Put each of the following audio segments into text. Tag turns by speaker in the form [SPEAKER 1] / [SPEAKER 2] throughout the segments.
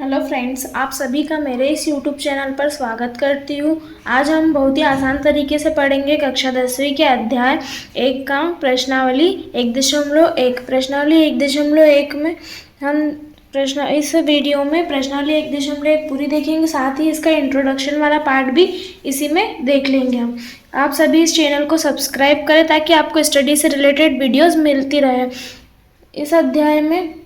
[SPEAKER 1] Hello friends, आप सभी का मेरे इस यूट्यूब चैनल पर स्वागत करती हूँ। आज हम बहुत ही आसान तरीके से पढ़ेंगे कक्षा 10वीं के अध्याय 1 का प्रश्नावली 1.1 में हम इस वीडियो में प्रश्नावली 1.1 पूरी देखेंगे, साथ ही इसका इंट्रोडक्शन वाला पार्ट भी इसी में देख लेंगे हम। आप सभी इस चैनल को सब्सक्राइब करें ताकि आपको स्टडी से रिलेटेड वीडियोस मिलती रहे। इस अध्याय में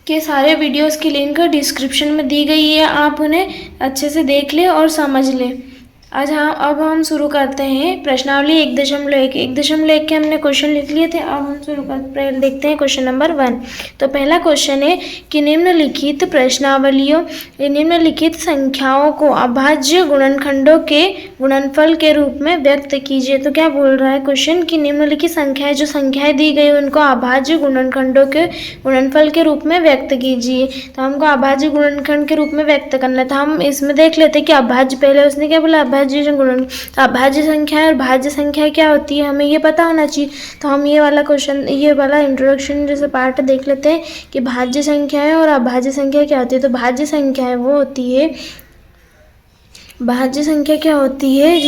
[SPEAKER 1] के सारे वीडियोस की लिंक डिस्क्रिप्शन में दी गई है, आप उन्हें अच्छे से देख लें और समझ लें। अब हम शुरू करते हैं प्रश्नावली 1.1 के हमने क्वेश्चन लिख लिए थे। अब हम देखते हैं क्वेश्चन नंबर 1। तो पहला क्वेश्चन है कि निम्नलिखित संख्याओं को अभाज्य गुणनखंडों के गुणनफल के रूप में व्यक्त कीजिए। तो क्या बोल रहा है क्वेश्चन कि निम्नलिखित संख्याएं, जो संख्याएं दी गई उनको अभाज्य गुणनखंडों के गुणनफल के रूप में व्यक्त कीजिए। तो हमको अभाज्य गुणनखंड के रूप में व्यक्त करना था। हम इसमें देख लेते कि अभाज्य, पहले उसने क्या बोला, अभाज्य गुणन। तो अभाज्य संख्या और भाज्य संख्या क्या होती है हमें ये पता होना चाहिए। तो हम ये वाला इंट्रोडक्शन जैसे पार्ट देख लेते हैं कि भाज्य संख्याएं और अभाज्य संख्या क्या होती है। तो भाज्य संख्याएं वो होती है, भाज्य संख्या क्या होती है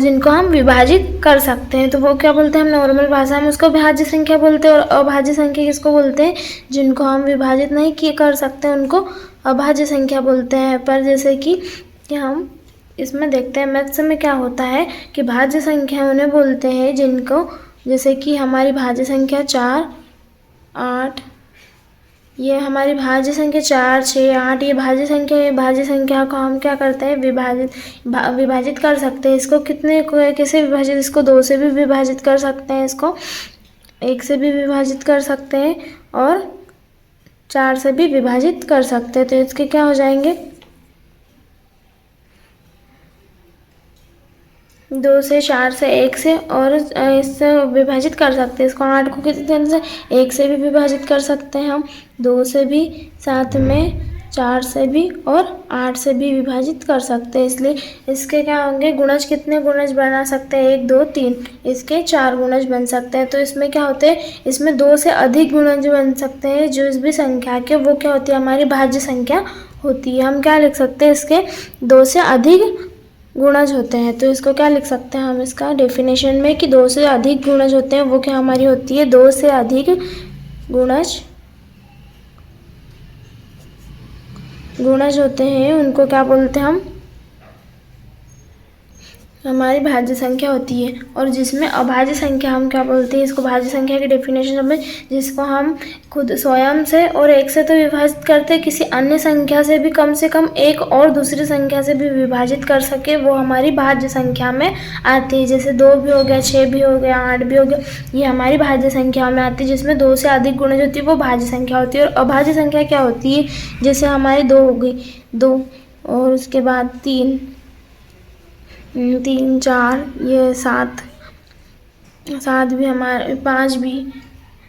[SPEAKER 1] जिनको हम विभाजित कर सकते हैं। तो वो क्या बोलते हैं, हम नॉर्मल भाषा में उसको भाज्य संख्या बोलते हैं। और अभाज्य संख्या किसको बोलते हैं, जिनको हम विभाजित नहीं कर सकते उनको अभाज्य संख्या बोलते हैं। पर जैसे कि हम इसमें देखते हैं मैथ्स में क्या होता है कि भाज्य संख्या उन्हें बोलते हैं जिनको, जैसे कि हमारी भाज्य संख्या 4, 8, ये हमारी भाज्य संख्या 4, 6, 8 ये भाज्य संख्या को हम क्या करते हैं, विभाजित कर सकते हैं। इसको कैसे विभाजित, इसको 2 से भी विभाजित कर सकते हैं, इसको 1 से भी विभाजित कर सकते हैं और 4 से भी विभाजित कर सकते हैं। तो इसके क्या हो जाएंगे, 2 से, 4 से, 1 से, और इससे विभाजित कर सकते हैं। इसको 8 को किसी तरह से 1 से भी विभाजित कर सकते हैं हम, 2 से भी, साथ में 4 से भी और 8 से भी विभाजित कर सकते हैं। इसलिए इसके क्या होंगे गुणज, कितने गुणज बना सकते हैं, 1, 2, 3, इसके 4 गुणज बन सकते हैं। तो इसमें क्या होते हैं, इसमें 2 से अधिक गुणज बन सकते हैं। जो इस भी संख्या के वो क्या होती है, हमारी भाज्य संख्या होती है। हम क्या लिख सकते हैं, इसके 2 से अधिक गुणज होते हैं। तो इसको क्या लिख सकते हैं हम, इसका डेफिनेशन में कि 2 से अधिक गुणज होते हैं वो क्या हमारी होती है, 2 से अधिक गुणज होते हैं उनको क्या बोलते हैं हम, हमारी भाज्य संख्या होती है। और जिसमें अभाज्य संख्या हम क्या बोलते हैं, इसको भाज्य संख्या की डेफिनेशन में, जिसको हम खुद स्वयं से और 1 से तो विभाजित करते हैं, किसी अन्य संख्या से भी कम 1 और दूसरी संख्या से भी विभाजित कर सके, वो हमारी भाज्य संख्या में आती है। जैसे 2 भी हो गया, 6 भी हो गया, 8 भी हो गया, ये हमारी भाज्य संख्या में आती है। जिसमें 2 से अधिक गुणज होती है वो भाज्य संख्या होती है। और अभाज्य संख्या क्या होती है, जैसे हमारी 2 हो गई, 2 और उसके बाद 3, 4, ये 7 भी, हमारे 5 भी,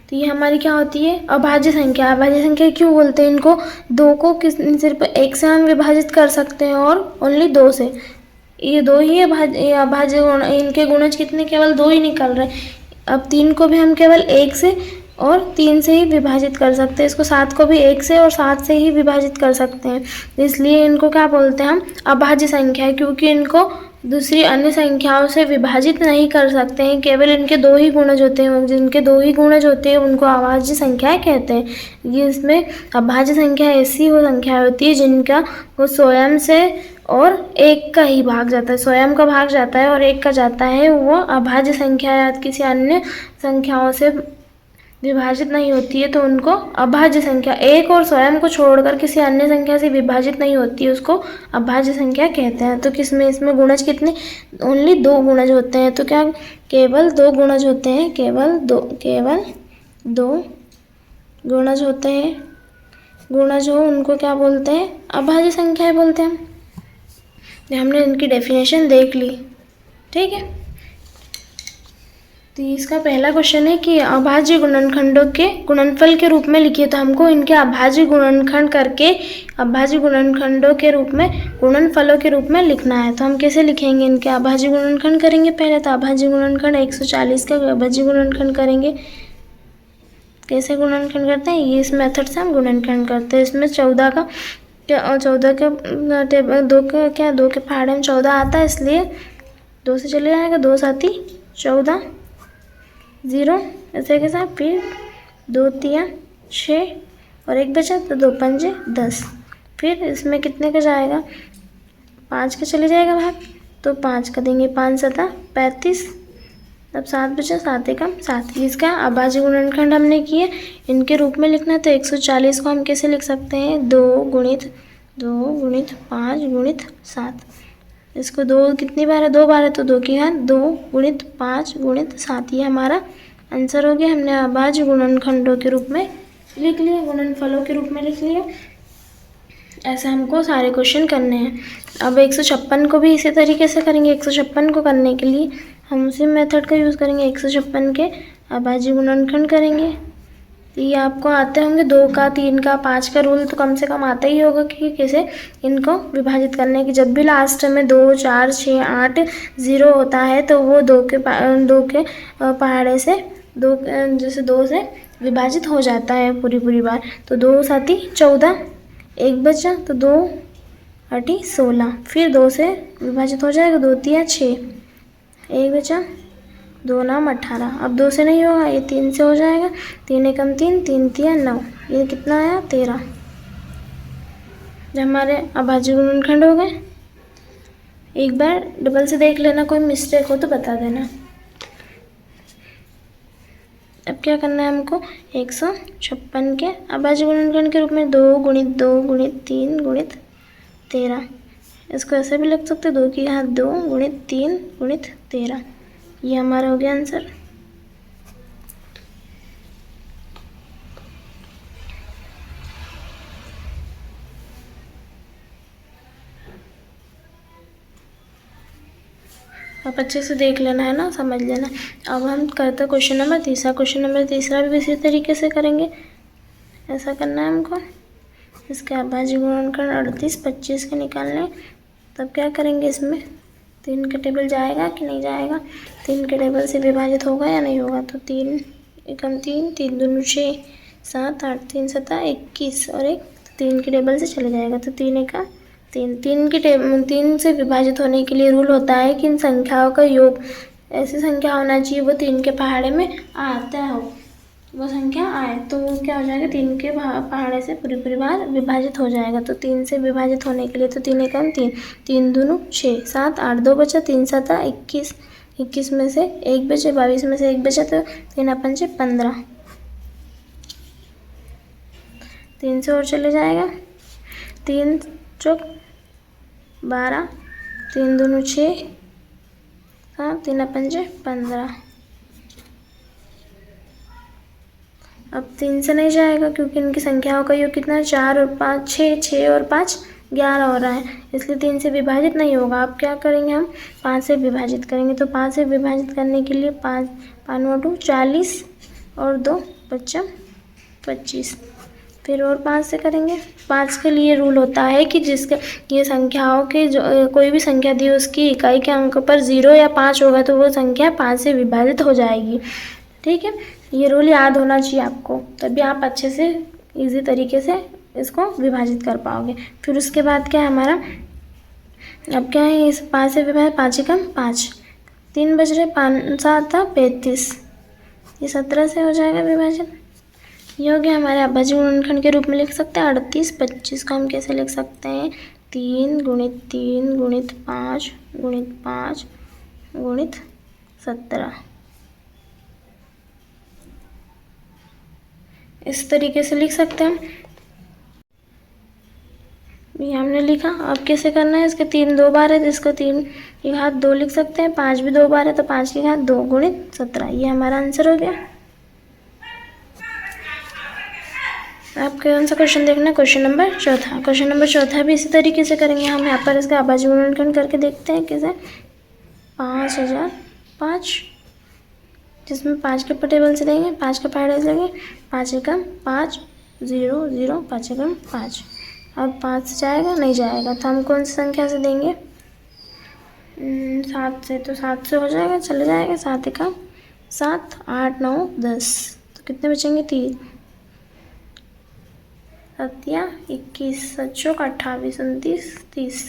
[SPEAKER 1] तो ये हमारी क्या होती है, अभाज्य संख्या। अभाज्य संख्या क्यों बोलते हैं इनको, 2 को सिर्फ 1 से हम विभाजित कर सकते हैं और ओनली 2 से, ये 2 ही अभाज्य गुण, इनके गुणज कितने, केवल 2 ही निकल रहे। अब 3 को भी हम केवल 1 से और 3 से ही विभाजित कर सकते हैं। इसको 7 को भी 1 से और 7 से ही विभाजित कर सकते हैं। इसलिए इनको क्या बोलते हैं हम, अभाज्य संख्या, क्योंकि इनको दूसरी अन्य संख्याओं से विभाजित नहीं कर सकते हैं। केवल इनके 2 ही गुणज होते हैं, जिनके 2 ही गुणज होते हैं उनको अभाज्य संख्याएं कहते हैं। ये इसमें अभाज्य संख्या ऐसी वो संख्या होती है जिनका वो स्वयं से और 1 का ही भाग जाता है, स्वयं का भाग जाता है और 1 का जाता है, वो अभाज्य संख्या या किसी अन्य संख्याओं से विभाजित नहीं होती है। तो उनको अभाज्य संख्या, 1 और स्वयं को छोड़कर किसी अन्य संख्या से विभाजित नहीं होती है, उसको अभाज्य संख्या कहते हैं। तो इसमें गुणज कितने, ओनली 2 गुणज होते हैं। तो क्या केवल 2 गुणज होते हैं, केवल दो गुणज होते हैं। गुणज हो उनको क्या बोलते हैं, अभाज्य संख्याएं बोलते हैं। हमने इनकी डेफिनेशन देख ली, ठीक है। तो इसका पहला क्वेश्चन है कि अभाज्य गुणनखंडों के गुणनफल के रूप में लिखिए। तो हमको इनके अभाज्य गुणनखंड करके अभाज्य गुणनखंडों के रूप में गुणनफलों के रूप में लिखना है। तो हम कैसे लिखेंगे, इनके अभाज्य गुणनखंड करेंगे पहले। तो अभाज्य गुणनखंड 140 का अभाज्य गुणनखंड करेंगे कैसे गुणनखंड करते हैं, ये इस मेथड से हम गुणनखंड करते हैं। इसमें 14 का क्या, 14 का टेबल 2 का क्या, 2 के पहाड़े में 14 आता है, इसलिए 2 से चले जाएगा, 2 साथी 14, 0 ऐसे के साथ, फिर 2 3 6 और 1 बचा तो 2 पंजे 10। फिर इसमें कितने का जाएगा, 5 का चले जाएगा भाग, तो 5 का देंगे, 5 7 35। अब 7 बचा, 7 एकम 7। इसका अभाज्य गुणनखंड हमने किए, इनके रूप में लिखना है तो 140 को हम कैसे लिख सकते हैं, 2 गुणित 5 गुणित 7। इसको 2 कितनी बार है, 2 बार है, तो 2 की घात 2 गुणित 5 गुणित 7। ये हमारा आंसर हो गया। हमने अभाज्य गुणनखंडों के रूप में लिख लिया, गुणनफलों के रूप में लिख लिया। ऐसे हमको सारे क्वेश्चन करने हैं। अब 156 को भी इसी तरीके से करेंगे। 156 को करने के लिए हम उसी मेथड का यूज़ करेंगे। 156 के अभाज्य गुणनखंड करेंगे। ये आपको आते होंगे, 2 का 3 का 5 का रूल तो कम से कम आता ही होगा कि कैसे इनको विभाजित करने की। जब भी लास्ट में 2 4 6 8 0 होता है तो वो 2 के पहाड़े से जैसे 2 से विभाजित हो जाता है पूरी बार। तो 2 साथी 14, 1 बचा तो 2 8 16, फिर 2 से विभाजित हो जाएगा, 2 3 6, 1 बचा, 2 9 18। अब 2 से नहीं होगा, ये 3 से हो जाएगा, 3 एकम 3, 3 3 9, ये कितना आया 13। जब हमारे अभाज्य गुणनखंड हो गए, एक बार डबल से देख लेना, कोई मिस्टेक हो तो बता देना। अब क्या करना है हमको, 156 के अभाज्य गुणनखंड के रूप में 2 गुणित 3 गुणित 13। इसको ऐसे भी लिख सकते, 2 की घात 2 गुणित 3 गुणित 13। ये हमारा हो गया आंसर। आप अच्छे से देख लेना है ना, समझ लेना। अब हम करते क्वेश्चन नंबर तीसरा। क्वेश्चन नंबर तीसरा भी इसी तरीके से करेंगे। ऐसा करना है हमको, इसके अभाज्य गुणनखंड 38 25 के निकालने। तब क्या करेंगे, इसमें 3 का टेबल जाएगा कि नहीं जाएगा, 3 के टेबल से विभाजित होगा या नहीं होगा। तो 3 एकम 3, 3 दूनी 6 7 8, 3 7 21 और 1 3 के टेबल से चले जाएगा, तो 3 एकम 3। 3 से विभाजित होने के लिए रूल होता है कि इन संख्याओं का योग ऐसी संख्या होना चाहिए वो 3 के पहाड़े में आता हो, वो संख्या आए, तो वो क्या हो जाएगा, 3 के पहाड़े से पूरी बार विभाजित हो जाएगा। तो 3 से विभाजित होने के लिए तो 3 एकम 3, 3 दूनी 6 7 8, 2 बचा, 3 7 21, 21 में से 1 बचे, 22 में से 1 बचा तो 3 5 15, 3 से और चले जाएगा, 3 चौक 12, 3 दूनी 6 7, 3 5 15। अब 3 से नहीं जाएगा क्योंकि इनकी संख्याओं का योग कितना है, 4 और 5 6, 6 और 5 11 हो रहा है, इसलिए 3 से विभाजित नहीं होगा। अब क्या करेंगे, हम 5 से विभाजित करेंगे। तो 5 से विभाजित करने के लिए 5 5 40 और 2 बच्चा 25, फिर और 5 से करेंगे। 5 के लिए रूल होता है कि जिसके ये संख्याओं के जो कोई भी संख्या दी उसकी इकाई के अंक पर 0 या 5 होगा तो वो संख्या 5 से विभाजित हो जाएगी। ठीक है, ये रूल याद होना चाहिए आपको, तभी आप अच्छे से इजी तरीके से इसको विभाजित कर पाओगे। फिर उसके बाद क्या है हमारा, अब क्या है, इस 5 से विभाजित 5 एकम 5, 3 बज रहे, 5 7 35, ये 17 से हो जाएगा विभाजन। ये हो गया हमारे अभाज्य गुणनखंड के रूप में लिख सकते हैं। 38 25 को हम कैसे लिख सकते हैं, 3 गुणित 3 गुणित 5 गुणित 5 गुणित 17, इस तरीके से लिख सकते हैं। ये हमने लिखा। अब कैसे करना है, इसके 3 2 बार है तो इसको 3 की घात 2 लिख सकते हैं, 5 भी 2 बार है तो 5 की घात 2 गुणित 17, ये हमारा आंसर हो गया। आप कौन सा क्वेश्चन देखना है, क्वेश्चन नंबर चौथा। क्वेश्चन नंबर चौथा भी इसी तरीके से करेंगे हम। यहाँ पर इसका अभाज्य गुणनखंड करके देखते हैं कैसे। 5005, जिसमें 5 के टेबल से देंगे, 5 के पहाड़े से लेंगे, 5 एकम 5 0 0, 5 एकम 5। अब 5 से जाएगा नहीं जाएगा, तो हम कौन सी संख्या से देंगे, 7 से, तो 7 से हो जाएगा, चले जाएगा, 7 एकम 7 8 9 10, तो तो कितने बचेंगे 3 7 21 7 चौक 28 29 30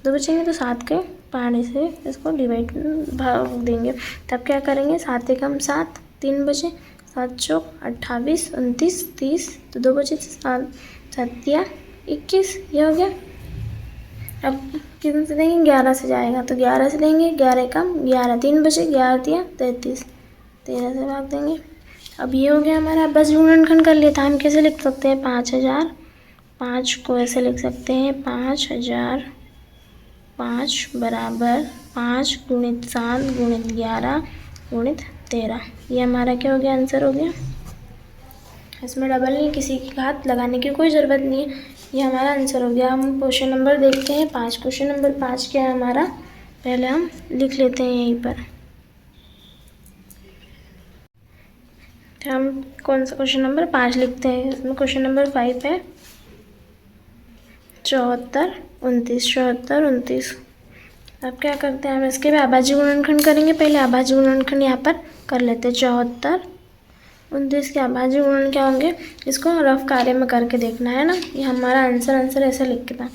[SPEAKER 1] 2 बचेंगे तो 7 के पहाड़े से इसको डिवाइड भाग देंगे। तब क्या करेंगे 7 एकम 7 3 बचे 7 चौक 28 29 30 तो 2 बचे 7 7 21 ये हो गया। अब कितने से देंगे 11 से जाएगा तो 11 से देंगे 11 एकम 11 3 बचे 11 33 13 से भाग देंगे। अब ये हो गया हमारा। बस गुणनखंड कर लिया था। हम कैसे लिख सकते हैं 5000 5 को ऐसे लिख सकते हैं 5000 5 बराबर 5 गुणित 7 गुणित 11 गुणित 13। ये हमारा क्या हो गया आंसर हो गया। इसमें डबल नहीं किसी की घात लगाने की कोई ज़रूरत नहीं है। ये हमारा आंसर हो गया। हम क्वेश्चन नंबर देखते हैं 5। क्वेश्चन नंबर 5 क्या है हमारा, पहले हम लिख लेते हैं यहीं पर। हम कौन सा क्वेश्चन नंबर 5 लिखते हैं। इसमें क्वेश्चन नंबर 5 है 74 29 74 29। अब क्या करते हैं हम इसके भी अभाज्य गुणनखंड करेंगे। पहले अभाज्य गुणनखंड यहाँ पर कर लेते हैं। 74 29 के अभाज्य गुणन क्या होंगे, इसको रफ कार्य में करके देखना है ना। ये हमारा आंसर ऐसे लिखना।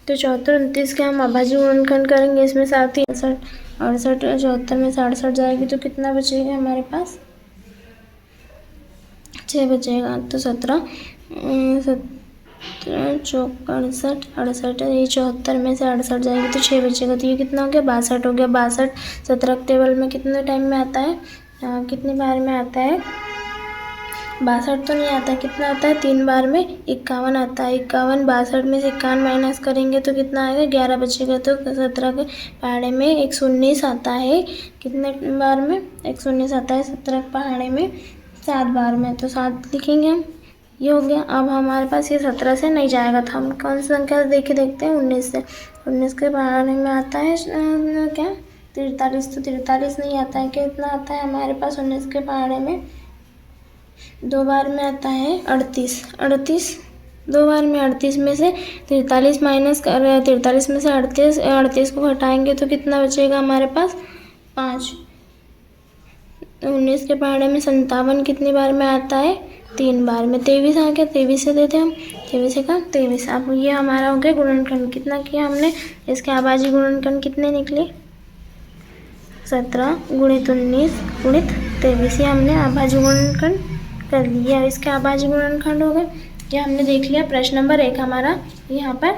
[SPEAKER 1] तो 74 29 के हम अभाज्य गुणनखंड करेंगे। इसमें 7 68 68 74 में 68 जाएगी तो कितना बचेगा हमारे पास 6 बचेगा। तो 17 चौक 68 68 ये 74 में से 68 जाएगी तो 6 बचेगा। तो ये कितना हो गया 62 हो गया। 62 17 टेबल में कितने टाइम में आता है, कितनी बार में आता है 62 तो नहीं आता, कितना आता है 3 बार में 51 आता है। 51 62 में से 51 माइनस करेंगे तो कितना आएगा 11 बचेगा। तो 17 के पहाड़े में 119 आता है। कितने बार में 119 आता है 17 के पहाड़े में 7 बार में, तो 7 लिखेंगे हम। ये हो गया। अब हमारे पास ये 17 से नहीं जाएगा था, हम कौन सी संख्या देखते हैं 19 से। 19 के पहाड़े में आता है क्या 43, तो 43 नहीं आता है। कितना आता है हमारे पास 19 के पहाड़े में 2 बार में आता है 38 2 बार में 38 में से 43 माइनस कर रहे हैं। 43 में से 38 को घटाएंगे तो कितना बचेगा हमारे पास 5। 19 के पहाड़े में 57 कितनी बार में आता है 3 बार में। 23 आ गया, 23 से देते हम। 23 का 23। अब ये हमारा हो गया गुणनखंड। कितना किया हमने, इसके अभाज्य गुणनखंड कितने निकले 17 गुणित 19 गुणित 23। ये हमने अभाज्य गुणनखंड कर लिया। इसके अभाज्य गुणनखंड हो गए। ये हमने देख लिया। प्रश्न नंबर 1 हमारा यहाँ पर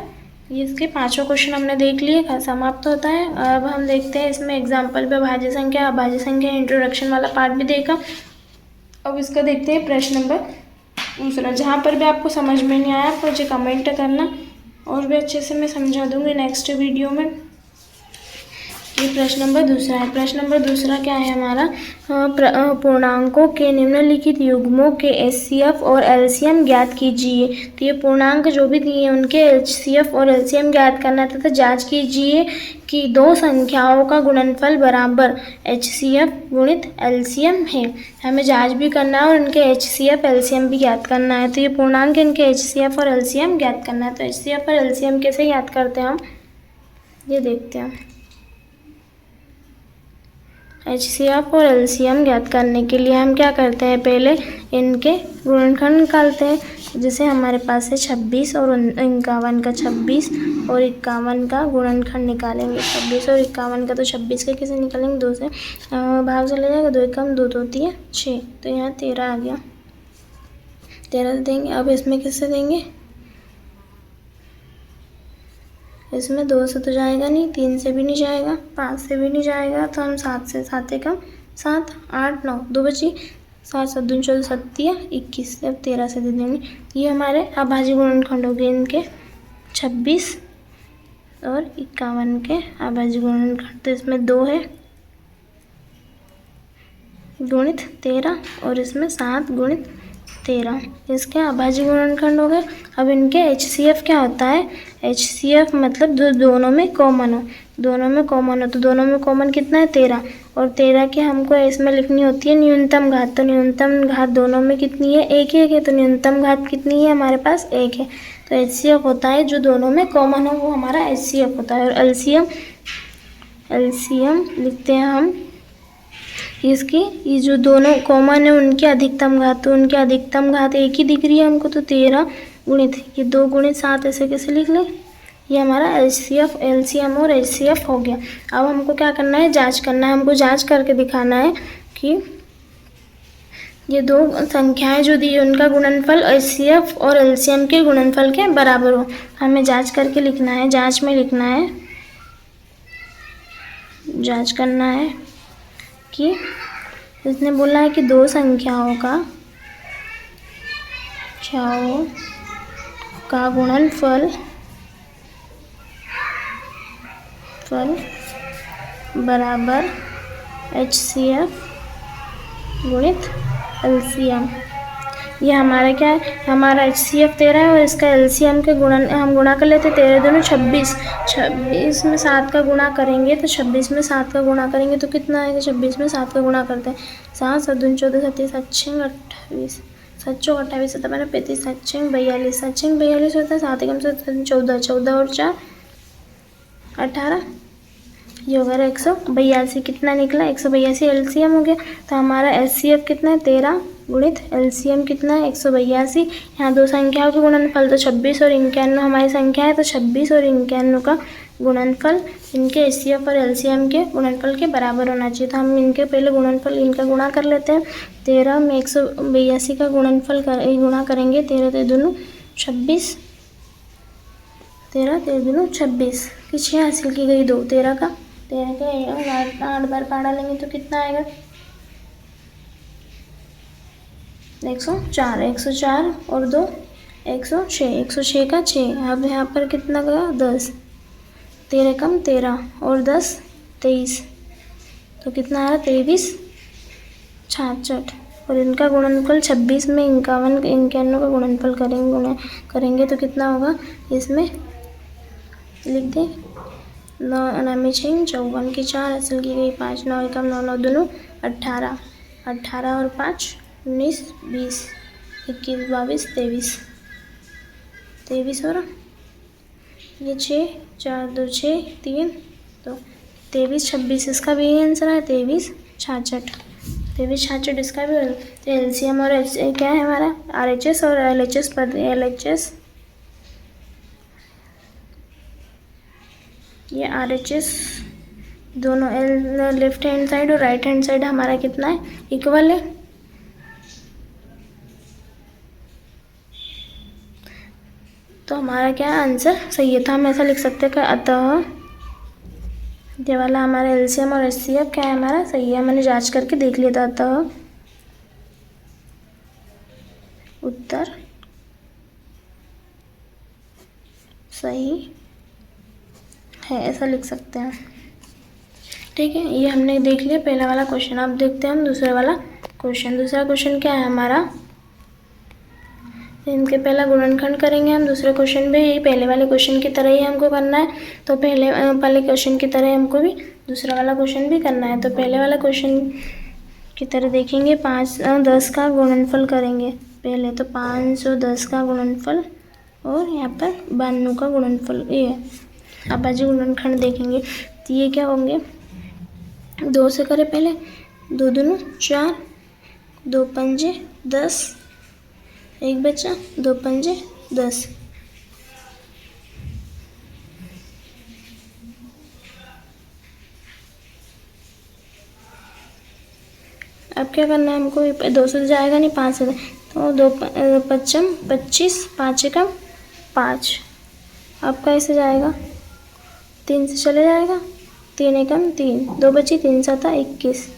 [SPEAKER 1] ये इसके 5 क्वेश्चन हमने देख लिए, समाप्त होता है। अब हम देखते हैं इसमें एग्जाम्पल पे भाज्य संख्या अभाज्य संख्या इंट्रोडक्शन वाला पार्ट भी देखा। अब इसका देखते हैं प्रश्न नंबर 2। जहाँ पर भी आपको समझ में नहीं आया तो मुझे कमेंट करना और भी अच्छे से मैं समझा दूँगी नेक्स्ट वीडियो में। ये प्रश्न नंबर 2 है। प्रश्न नंबर 2 क्या है हमारा, पूर्णांकों के निम्नलिखित युग्मों के HCF और LCM ज्ञात कीजिए। तो ये पूर्णांक जो भी दिए हैं उनके HCF और LCM ज्ञात करना तथा जांच कीजिए कि 2 संख्याओं का गुणनफल बराबर HCF गुणित LCM है। हमें जांच भी करना है और इनके HCF LCM भी ज्ञात करना है। तो ये पूर्णांक इनके HCF और LCM ज्ञात करना है। तो HCF और LCM कैसे ज्ञात करते हैं हम, ये देखते हैं। HCF और LCM ज्ञात करने के लिए हम क्या करते हैं, पहले इनके गुणनखंड निकालते हैं। जैसे हमारे पास है 26 और 51 का 26 और 51 का गुणनखंड निकालेंगे। 26 और 51 का, तो 26 के कैसे निकालेंगे 2 से भाग चले जाएगा। 2 एकम 2 होती है 6, तो यहाँ 13 आ गया। 13 देंगे। अब इसमें किससे देंगे, इसमें 2 से तो जाएगा नहीं, 3 से भी नहीं जाएगा, 5 से भी नहीं जाएगा, तो हम 7 से 7 एकम 7 8 9 2 बची 7 7 2 14 7 21 से अब 13 से दे देंगे। ये हमारे अभाज्य गुणनखंड हो गए इनके 26 और 51 के अभाज्य गुणनखंड। तो इसमें 2 है गुणित 13 और इसमें 7 गुणित 13, इसके अभाज्य गुणनखंड हो गए। अब इनके HCF क्या होता है, HCF मतलब जो दोनों में कॉमन हो। दोनों में कॉमन हो तो दोनों में कॉमन कितना है 13, और 13 की हमको इसमें लिखनी होती है न्यूनतम घात। तो न्यूनतम घात दोनों में कितनी है, एक है। तो न्यूनतम घात कितनी है हमारे पास, 1 है। तो HCF होता है जो दोनों में कॉमन हो, वो हमारा HCF होता है। और LCM लिखते हैं हम, इसकी ये जो दोनों कॉमन है उनकी अधिकतम घात, तो उनकी अधिकतम घात एक ही दिख रही है हमको, तो 13 गुणित ये 2 गुणित 7 ऐसे कैसे लिख लें। ये हमारा HCF LCM और HCF हो गया। अब हमको क्या करना है, जांच करना है। हमको जांच करके दिखाना है कि ये दो संख्याएं जो दी है उनका गुणनफल HCF और LCM के गुणनफल के बराबर हो। हमें जांच करके लिखना है, जांच में लिखना है, जांच करना है कि इसने बोला है कि दो संख्याओं का गुणनफल बराबर HCF गुणित LCM। ये हमारा क्या है, हमारा HCF 13 है और इसका LCM के हम गुणा कर लेते हैं। 13 दूनी 26, 26 में 7 का गुणा करेंगे तो 26 में 7 का गुणा करेंगे तो कितना आएगा, 26 में 7 का गुणा करते हैं 7 7 दूनी 14 27 7 6 28 7 चौक 28 7 35 7 6 42 7 6 42 होता है। 7 एकम से 14 14 और 4 18, ये हो गया 182। कितना निकला 182 LCM हो गया। तो हमारा HCF कितना है 13 गुणित LCM कितना है 182। यहाँ दो संख्याओं के गुणनफल तो 26 और 51 हमारी संख्या है, तो 26 और 51 का गुणनफल इनके HCF और LCM के गुणनफल के बराबर होना चाहिए। तो हम इनके पहले गुणनफल इनका गुणा कर लेते हैं। 13 में 182 का गुणनफल गुणा करेंगे। 13 13 दूनी 26, 13 13 दूनी 26 की 6 हासिल की गई 2, 13 का 8 बार काटा लेंगे तो कितना आएगा 104, 104 और 2 106, 106 का 6। अब यहाँ पर कितना गया 10, 13 कम 13 और 10 23, तो कितना आया 23 66। और इनका गुणनफल 26 में 51 का गुणनफल करेंगे तो कितना होगा, इसमें लिख दें 9 9 6 54 की 4 हासिल की गई 5 9 एकम 9 9 दूनी 18, 18 और 5 19 20 21 22 23 हो रहा। ये 6 4 2 6 3 तो 23 26 इसका भी आंसर है 23 66 इसका भी। तो LCM और क्या है हमारा RHS और LHS पर LHS, ये RHS दोनों लेफ्ट हैंड साइड और राइट हैंड साइड हमारा कितना है इक्वल है। तो हमारा क्या आंसर सही है। तो हम ऐसा लिख सकते हैं कि अतः ये वाला हमारा LCM और HCF क्या है हमारा सही है। मैंने जांच करके देख लिया था, अतः उत्तर सही है, ऐसा लिख सकते हैं। ठीक है, ये हमने देख लिया पहला वाला क्वेश्चन। अब देखते हैं हम दूसरा वाला क्वेश्चन। दूसरा क्वेश्चन क्या है हमारा, इनके पहला गुणनखंड करेंगे हम। दूसरे क्वेश्चन भी यही पहले वाले क्वेश्चन की तरह ही हमको करना है। तो पहले वाले क्वेश्चन की तरह हमको भी दूसरा वाला क्वेश्चन भी करना है। तो पहले वाला क्वेश्चन की तरह देखेंगे 510 का गुणनफल करेंगे पहले। तो 510 का गुणनफल और यहाँ पर 92 का गुणनफल, ये है अभाज्य गुणनखंड देखेंगे। तो ये क्या होंगे, 2 से करें पहले, 2 दूनी 4, 2 पंजे 10, एक बचा 2 पंजे 10। अब क्या करना है हमको, 2 से जाएगा नहीं 5 से, तो 2 पच्चम 25, 5 एकम 5। अब कैसे जाएगा, 3 से चले जाएगा, 3 एकम 3, 2 बची 3 7 21।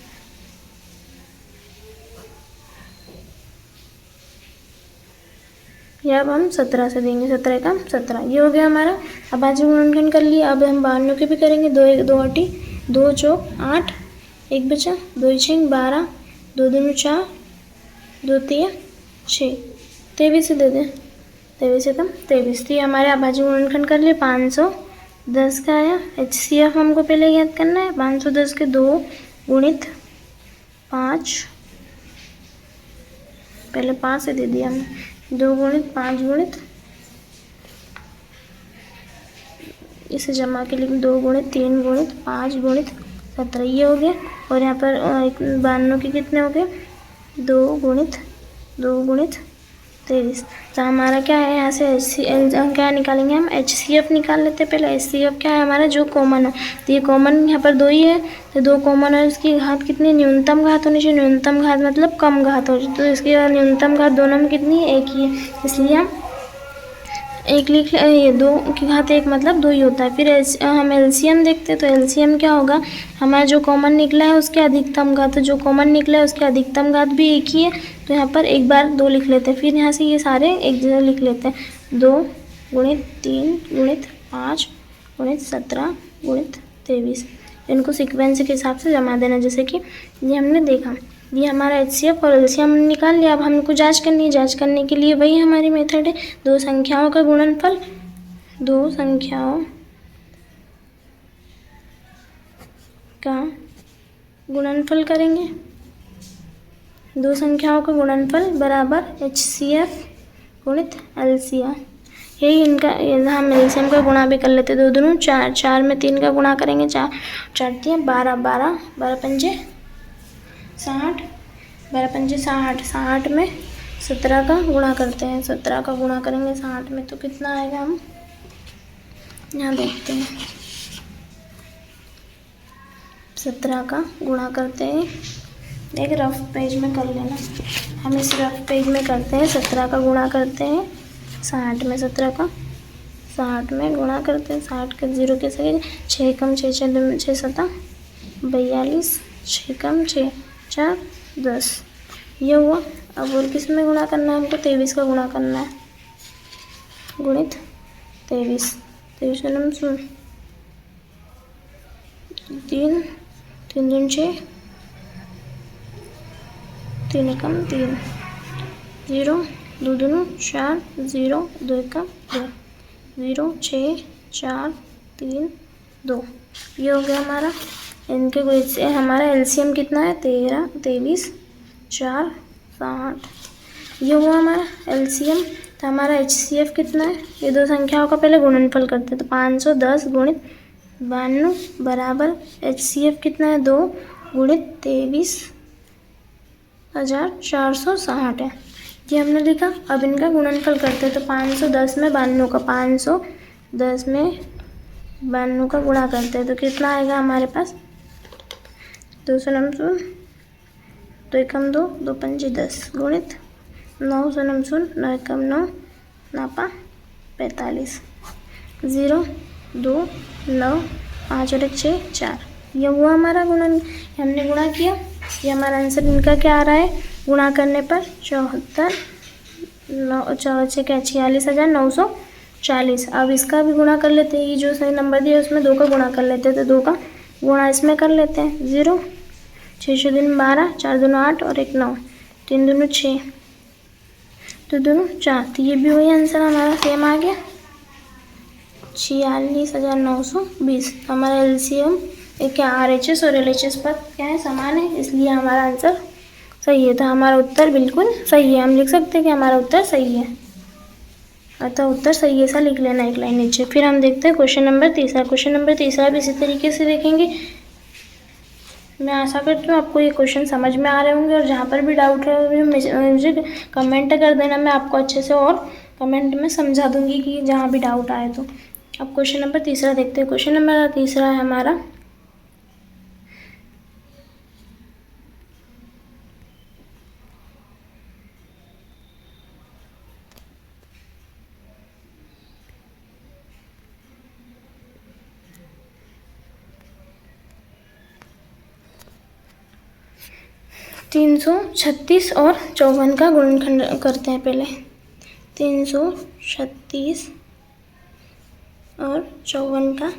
[SPEAKER 1] या अब हम 17 से देंगे, 17 एकम 17। ये हो गया हमारा अभाज्य गुणनखंड कर लिया। अब हम 92 के भी करेंगे। 2 2 8 2 चौक 8, एक बचा 2 6 12, 2 दूनी 4, 2 3 6, 23 से दे दें, 23 एकम 23। तो ये हमारे अभाज्य गुणनखंड कर लिए। 510 का आया। HCF हमको पहले याद करना है। 510 के 2 गुणित 5, पहले 5 से दे दिया हमने, 2 गुणित 5 गुणित, इसे जमा के लिए 2 गुणित 3 गुणित 5 गुणित 17 ये हो गया। और यहाँ पर 92 के कितने हो गए, 2 गुणित 23। तो हमारा क्या है, यहाँ से क्या निकालेंगे हम, HCF निकाल लेते हैं पहले। HCF क्या है हमारा, जो कॉमन हो, तो ये कॉमन यहाँ पर 2 ही है, तो 2 कॉमन है, उसकी घात कितनी, न्यूनतम घात होनी चाहिए। न्यूनतम घात मतलब कम घात हो, तो इसकी न्यूनतम घात दोनों में कितनी है, 1 ही है, इसलिए हम 1 लिख ले। ये 2 की घात 1 मतलब 2 ही होता है। फिर हम LCM देखते हैं, तो LCM क्या होगा, हमारा जो कॉमन निकला है उसके अधिकतम घात, तो जो कॉमन निकला है उसके अधिकतम घात भी 1 ही है, तो यहाँ पर एक बार 2 लिख लेते हैं। फिर यहाँ से ये सारे एक जगह लिख लेते हैं, 2 गुणित 3 गुणित 5 गुणित 17 गुणित 23। इनको सीक्वेंस के हिसाब से जमा देना, जैसे कि ये हमने देखा। ये हमारा HCF और LCM निकाल लिया। अब हमको जांच करनी है, जांच करने के लिए वही हमारी मेथड है, दो संख्याओं का गुणनफल, दो संख्याओं का गुणनफल करेंगे। दो संख्याओं का गुणनफल बराबर HCF गुणित LCM। यही इनका, हम LCM का गुणा भी कर लेते, दो दोनों 4, 4 में 3 का गुणा करेंगे, 4 4 12 12 12 पंजे 60, 12 पंजे 60, 60 में 17 का गुणा करते हैं, 17 का गुणा करेंगे 60 में, तो कितना आएगा, हम यहाँ देखते हैं। 17 का गुणा करते हैं, एक रफ पेज में कर लेना, हम इस रफ पेज में करते हैं। 17 का गुणा करते हैं 60 में, 17 का 60 में गुणा करते हैं, 60 का 0 के सही, 6 कम 6 6 6 7 42, 6 कम 6 4 10, ये हुआ। अब और किस में गुणा करना है हमको, 23 का गुणा करना है, गुणित 23, 23 नम सुन 3 3 दून 6, 3 एकम 3, 0 2 दून 4, 0 2 एकम 2, 0 6 4 3 2, ये हो गया हमारा। इनके गुणित से हमारा LCM कितना है, 13 23 4 60, ये हुआ हमारा LCM। तो हमारा HCF कितना है, ये दो संख्याओं का पहले गुणनफल करते हैं, तो 510 गुणित 92 बराबर HCF कितना है, 2 गुणित 23,460 है, ये हमने लिखा। अब इनका गुणनफल करते हैं, तो 510 में 92 का, 510 में 92 का गुणा करते हैं, तो कितना आएगा हमारे पास, 200 नमसून 2 एकम 2 2 पंजे 10 गुणित 900 नमसून 9 एकम 9 नापा 45, 0 2 9 5 और 1 6 4, ये हुआ हमारा गुणन, हमने गुणा किया। ये हमारा आंसर इनका क्या आ रहा है, गुणा करने पर 46,940। अब इसका भी गुणा कर लेते हैं, ये जो सही नंबर दिया उसमें 2 का गुणा कर लेते हैं, तो 2 का गुणा इसमें कर लेते हैं, 0 6 6 दून 12 4 दून 8 और 1 9, 3 दून 6 2 दून 4, तो ये भी वही आंसर हमारा सेम आ गया, 46,920। हमारा LCM क्या RHS और LHS पर क्या है, समान है, इसलिए हमारा आंसर सही है। तो हमारा उत्तर बिल्कुल सही है, हम लिख सकते हैं कि हमारा उत्तर सही है, अतः उत्तर सही है, ऐसा लिख लेना एक लाइन नीचे। फिर हम देखते हैं क्वेश्चन नंबर 3। क्वेश्चन नंबर 3 भी इसी तरीके से देखेंगे। मैं आशा करती हूँ आपको ये क्वेश्चन समझ में आ रहे होंगे, और जहाँ पर भी डाउट है मुझे कमेंट कर देना, मैं आपको अच्छे से और कमेंट में समझा दूंगी कि जहाँ भी डाउट आए तो। अब क्वेश्चन नंबर 3 देखते हैं। क्वेश्चन नंबर 3 है हमारा, तीन 336 और 54 का गुणनखंड करते हैं पहले। 336 और 54 का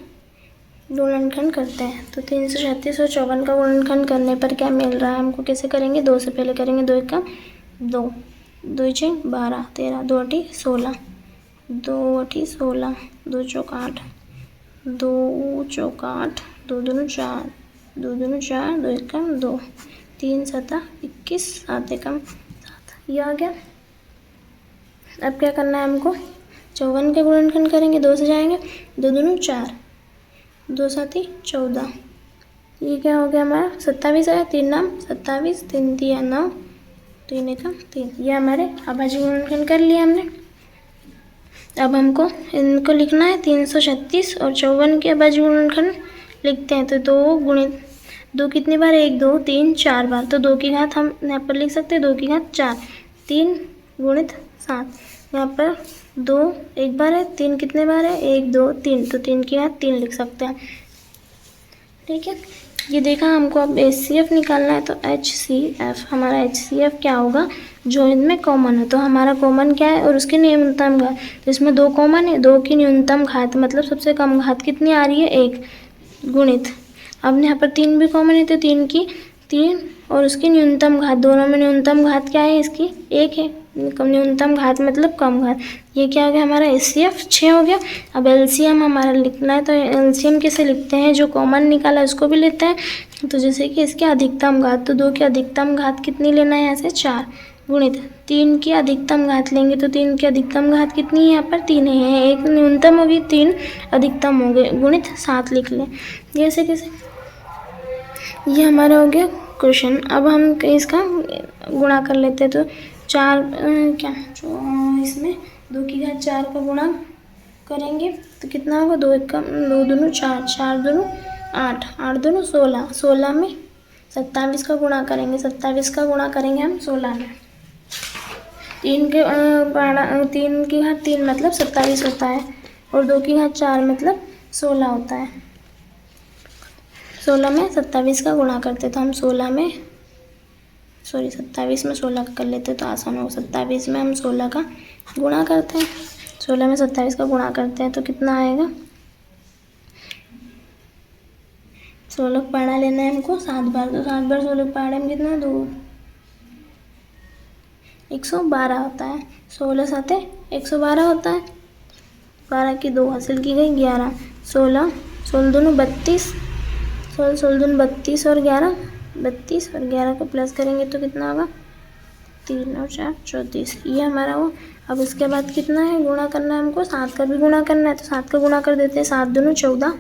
[SPEAKER 1] गुणनखंड करते हैं, तो 336 और 54 का गुणनखंड करने पर क्या मिल रहा है हमको, कैसे करेंगे, 2 से पहले करेंगे, 2 एकम 2 2 6 12 13 2 8 16 2 8 16 2 चौक 8 2 चौक 8 2 दून 4 2 दून 4 2 एकम 2 3 7 21 7 एकम 7, ये आ गया। अब क्या करना है हमको, 54 के गुणनखंड करेंगे, 2 से जाएंगे, 2 दून 4 2 7 14 ये क्या हो गया हमारा 27 है, 3 नाम 27, 3 दिया 9, 3 एकम 3। ये हमारे अभाज्य गुणनखंड कर लिया हमने। अब हमको इनको लिखना है 336 और 54 के अभाज्य गुणनखंड लिखते हैं। तो 2 गुणित 2 कितनी बार, 1 2 3 4 बार, तो 2 की घात हम यहाँ पर लिख सकते हैं 2 की घात 4, 3 गुणित 7, यहाँ पर 2 एक बार है, 3 कितने बार है, 1 2 3, तो 3 की घात 3 लिख सकते हैं। ठीक है, ये देखा हमको अब HCF निकालना है। तो HCF हमारा HCF क्या होगा, जो इनमें कॉमन है। तो हमारा कॉमन क्या है और उसकी न्यूनतम घात, तो इसमें 2 कॉमन है, 2 की न्यूनतम घात मतलब सबसे कम घात कितनी आ रही है 1, गुणित अब यहाँ पर 3 भी कॉमन है तो 3 की 3 और उसकी न्यूनतम घात, दोनों में न्यूनतम घात क्या है इसकी 1 है, न्यूनतम घात मतलब कम घात। ये क्या हो गया हमारा HCF 6 हो गया। अब LCM हमारा लिखना है, तो LCM कैसे लिखते हैं, जो कॉमन निकाला उसको भी लेते हैं। तो जैसे कि इसकी अधिकतम घात, तो 2 की अधिकतम घात कितनी लेना है यहाँ से 4, गुणित 3 की अधिकतम घात लेंगे, तो 3 की अधिकतम घात कितनी है यहाँ पर 3 है, एक न्यूनतम होगी 3 अधिकतम हो गए, गुणित 7 लिख लें। जैसे कैसे, ये हमारा हो गया क्वेश्चन। अब हम इसका गुणा कर लेते हैं। तो 4 क्या इसमें 2 की घात 4 का गुणा करेंगे तो कितना होगा, 2 1 2 दूनी 4, 4 दूनी 8, 8 दूनी 16, 16 में 27 का गुणा करेंगे, 27 का गुणा करेंगे हम 16 में। 3 की घात 3 मतलब 27 होता है और 2 की घात 4 मतलब 16 होता है। 16 में 27 का गुणा करते तो हम 27 में 16 का कर लेते तो आसान हो। 27 में हम 16 का गुणा करते हैं, 16 में 27 का गुणा करते हैं तो कितना आएगा, 16 पढ़ा लेना है हमको 7 बार, तो 7 बार 16 पढ़े में कितना 2 112 होता है। 16 7 112 होता है, 12 की 2 हासिल की गई 11, 16 16 दोनों 32, 16 दूनी 32 और 11 32 और 11 को प्लस करेंगे तो कितना होगा 3 और 4 34, ये हमारा वो। अब इसके बाद कितना है गुणा करना है हमको, 7 का भी गुणा करना है, तो 7 का गुणा कर देते हैं। 7 दूनी 14,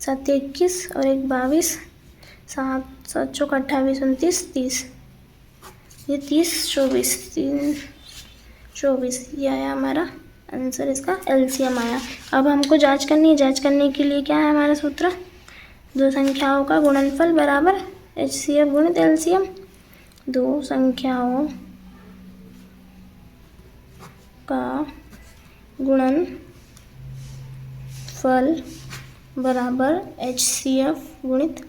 [SPEAKER 1] 7 21 और 1 22, 7 7 चौक 28 29 30, ये 30 24 3 24, ये आया हमारा आंसर, इसका LCM आया। अब हमको जांच करनी है, जांच करने के लिए क्या है हमारा सूत्र, 2 संख्याओं का गुणनफल बराबर HCF गुणित LCM। 2 संख्याओं का गुणनफल बराबर HCF गुणित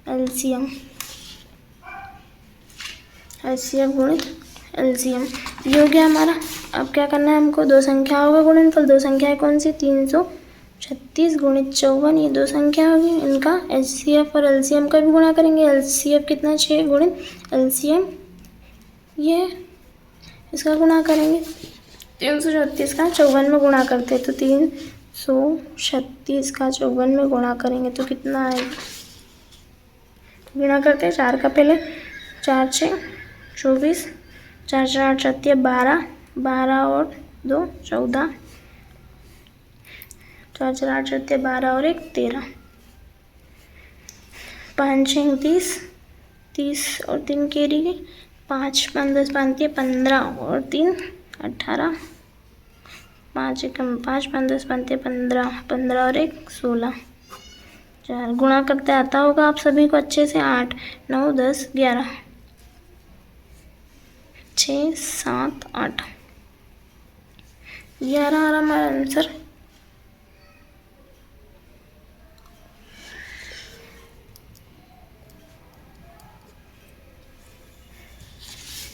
[SPEAKER 1] LCM, HCF गुणित LCM, ये हो गया हमारा। अब क्या करना है हमको, 2 संख्याओं का गुणनफल, 2 संख्याएं कौन सी 336 गुणित 54, ये 2 संख्या होगी, इनका HCF और LCM का भी गुणा करेंगे। LCF कितना 6 गुणित LCM, ये इसका गुणा करेंगे। 336 का 54 में गुणा करते हैं तो 336 का 54 में गुणा करेंगे तो कितना आएगा, गुणा करते हैं 4 का पहले, 4 6 24, 4 4 8 7 12, 12 और 2 14, 4 4 8 7 12 और 1 13, 5 6 30, 30 और 3 कैरी गई, 5 5 10 5 15 और 3 18, 5 1 5 5 10 5 15, 15 और 1 16, 4 गुणा करते आता होगा आप सभी को अच्छे से, 8 9 10 11 6 7 8, 11 आ रहा हमारा आंसर।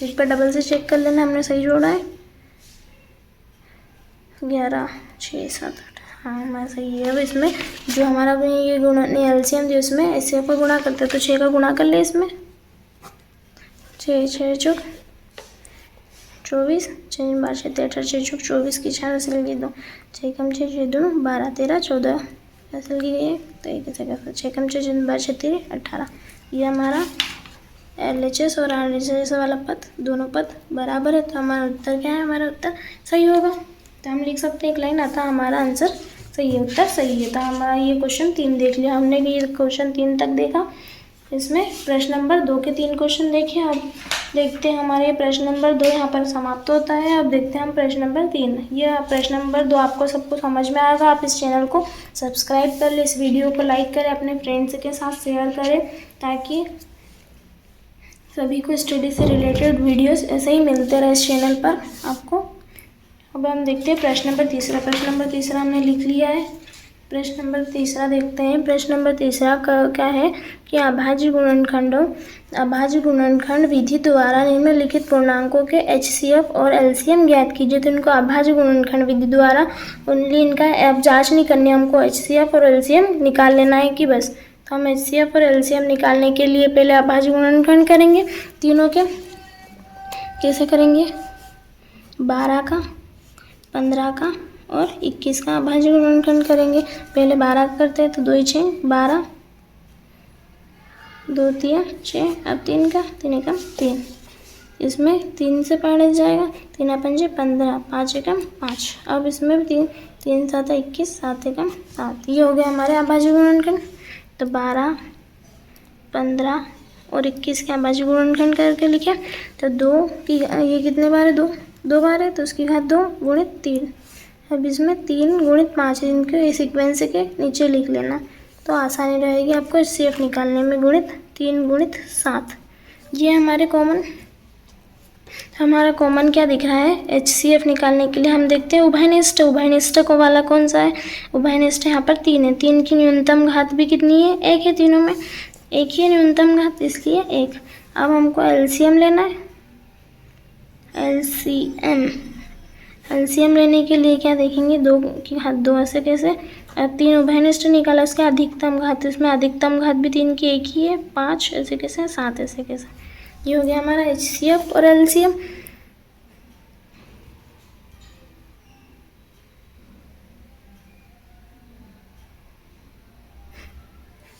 [SPEAKER 1] इस पर डबल से चेक कर लेना हमने सही जोड़ा है, 11 6 7 8, हाँ हमारा सही है। अब इसमें जो हमारा ये गुणा नहीं LCM थी उसमें HCF का गुणा करते तो 6 का गुणा कर ले, इसमें 6 6 चौक 24, 6 12 6 13 6 चौक 24 की 4 हासिल की 2, 6 कम 6 6 2 12 13 14 हासिल की गई है, तो एक जगह 6 कम 6 12 6 13 18, ये हमारा LHS और RHS वाला पद दोनों पद बराबर है, तो हमारा उत्तर क्या है, हमारा उत्तर सही होगा। तो हम लिख सकते हैं एक लाइन आता हमारा आंसर सही है, उत्तर सही है। तो हमारा ये क्वेश्चन 3 देख लिया हमने, ये क्वेश्चन 3 तक देखा। इसमें प्रश्न नंबर 2 के 3 क्वेश्चन देखे। अब देखते हैं हमारे प्रश्न नंबर 2 यहाँ पर समाप्त होता है। अब देखते हैं हम प्रश्न नंबर 3। यह प्रश्न नंबर 2 आपको सबको समझ में आएगा। आप इस चैनल को सब्सक्राइब कर लें, इस वीडियो को लाइक करें, अपने फ्रेंड्स के साथ शेयर करें, ताकि सभी को स्टडी से रिलेटेड वीडियोस ऐसे ही मिलते रहे इस चैनल पर आपको। अब हम देखते हैं प्रश्न नंबर 3। प्रश्न नंबर 3 हमने लिख लिया है। प्रश्न नंबर 3 देखते हैं। प्रश्न नंबर 3 क्या है कि अभाज्य गुणनखंड विधि द्वारा निम्नलिखित पूर्णांकों के HCF और LCM ज्ञात कीजिए। तो इनको अभाज्य गुणनखंड विधि द्वारा ओनली इनका अब जांच नहीं करनी, हमको HCF और LCM निकाल लेना है कि बस। तो हम HCF और LCM निकालने के लिए पहले अभाज्य गुणनखंड करेंगे तीनों के। कैसे करेंगे? 12 का, 15 का और 21 का अभाज्य गुणनखंड करेंगे। पहले 12 का करते हैं, तो 2 6 12, 2 3 6, अब 3 का, 3 एकम 3। इसमें 3 से पढ़ा जाएगा, 3 पंजे 15, 5 एकम 5। अब इसमें भी 3 3 7 21, 7 एकम 7। ये हो गया हमारे अभाज्य गुणनखंड। तो 12, 15 और 21 के अभाज्य गुणनखंड करके लिखे। तो 2 की ये कितने बार है? 2 बार है, तो उसकी घात 2 गुणित 3। अब इसमें 3 गुणित 5 इनके इस सीक्वेंस के नीचे लिख लेना, तो आसानी रहेगी आपको HCF निकालने में। गुणित 3 गुणित 7, ये हमारा कॉमन क्या दिख रहा है? HCF निकालने के लिए हम देखते हैं उभयनिष्ठ को वाला कौन सा है? उभयनिष्ठ यहाँ पर 3 है। 3 की न्यूनतम घात भी कितनी है? 1 है। तीनों में 1 ही है न्यूनतम घात, इसलिए 1। अब हमको LCM लेना है। LCM लेने के लिए क्या देखेंगे? 2 की घात 2, ऐसे कैसे? अब 3 उभयनिष्ठ निकाला, इसके अधिकतम घात, इसमें अधिकतम घात भी 3 की 1 ही है। 5 ऐसे कैसे? 7 ऐसे कैसे? ये हो गया हमारा HCF और LCM।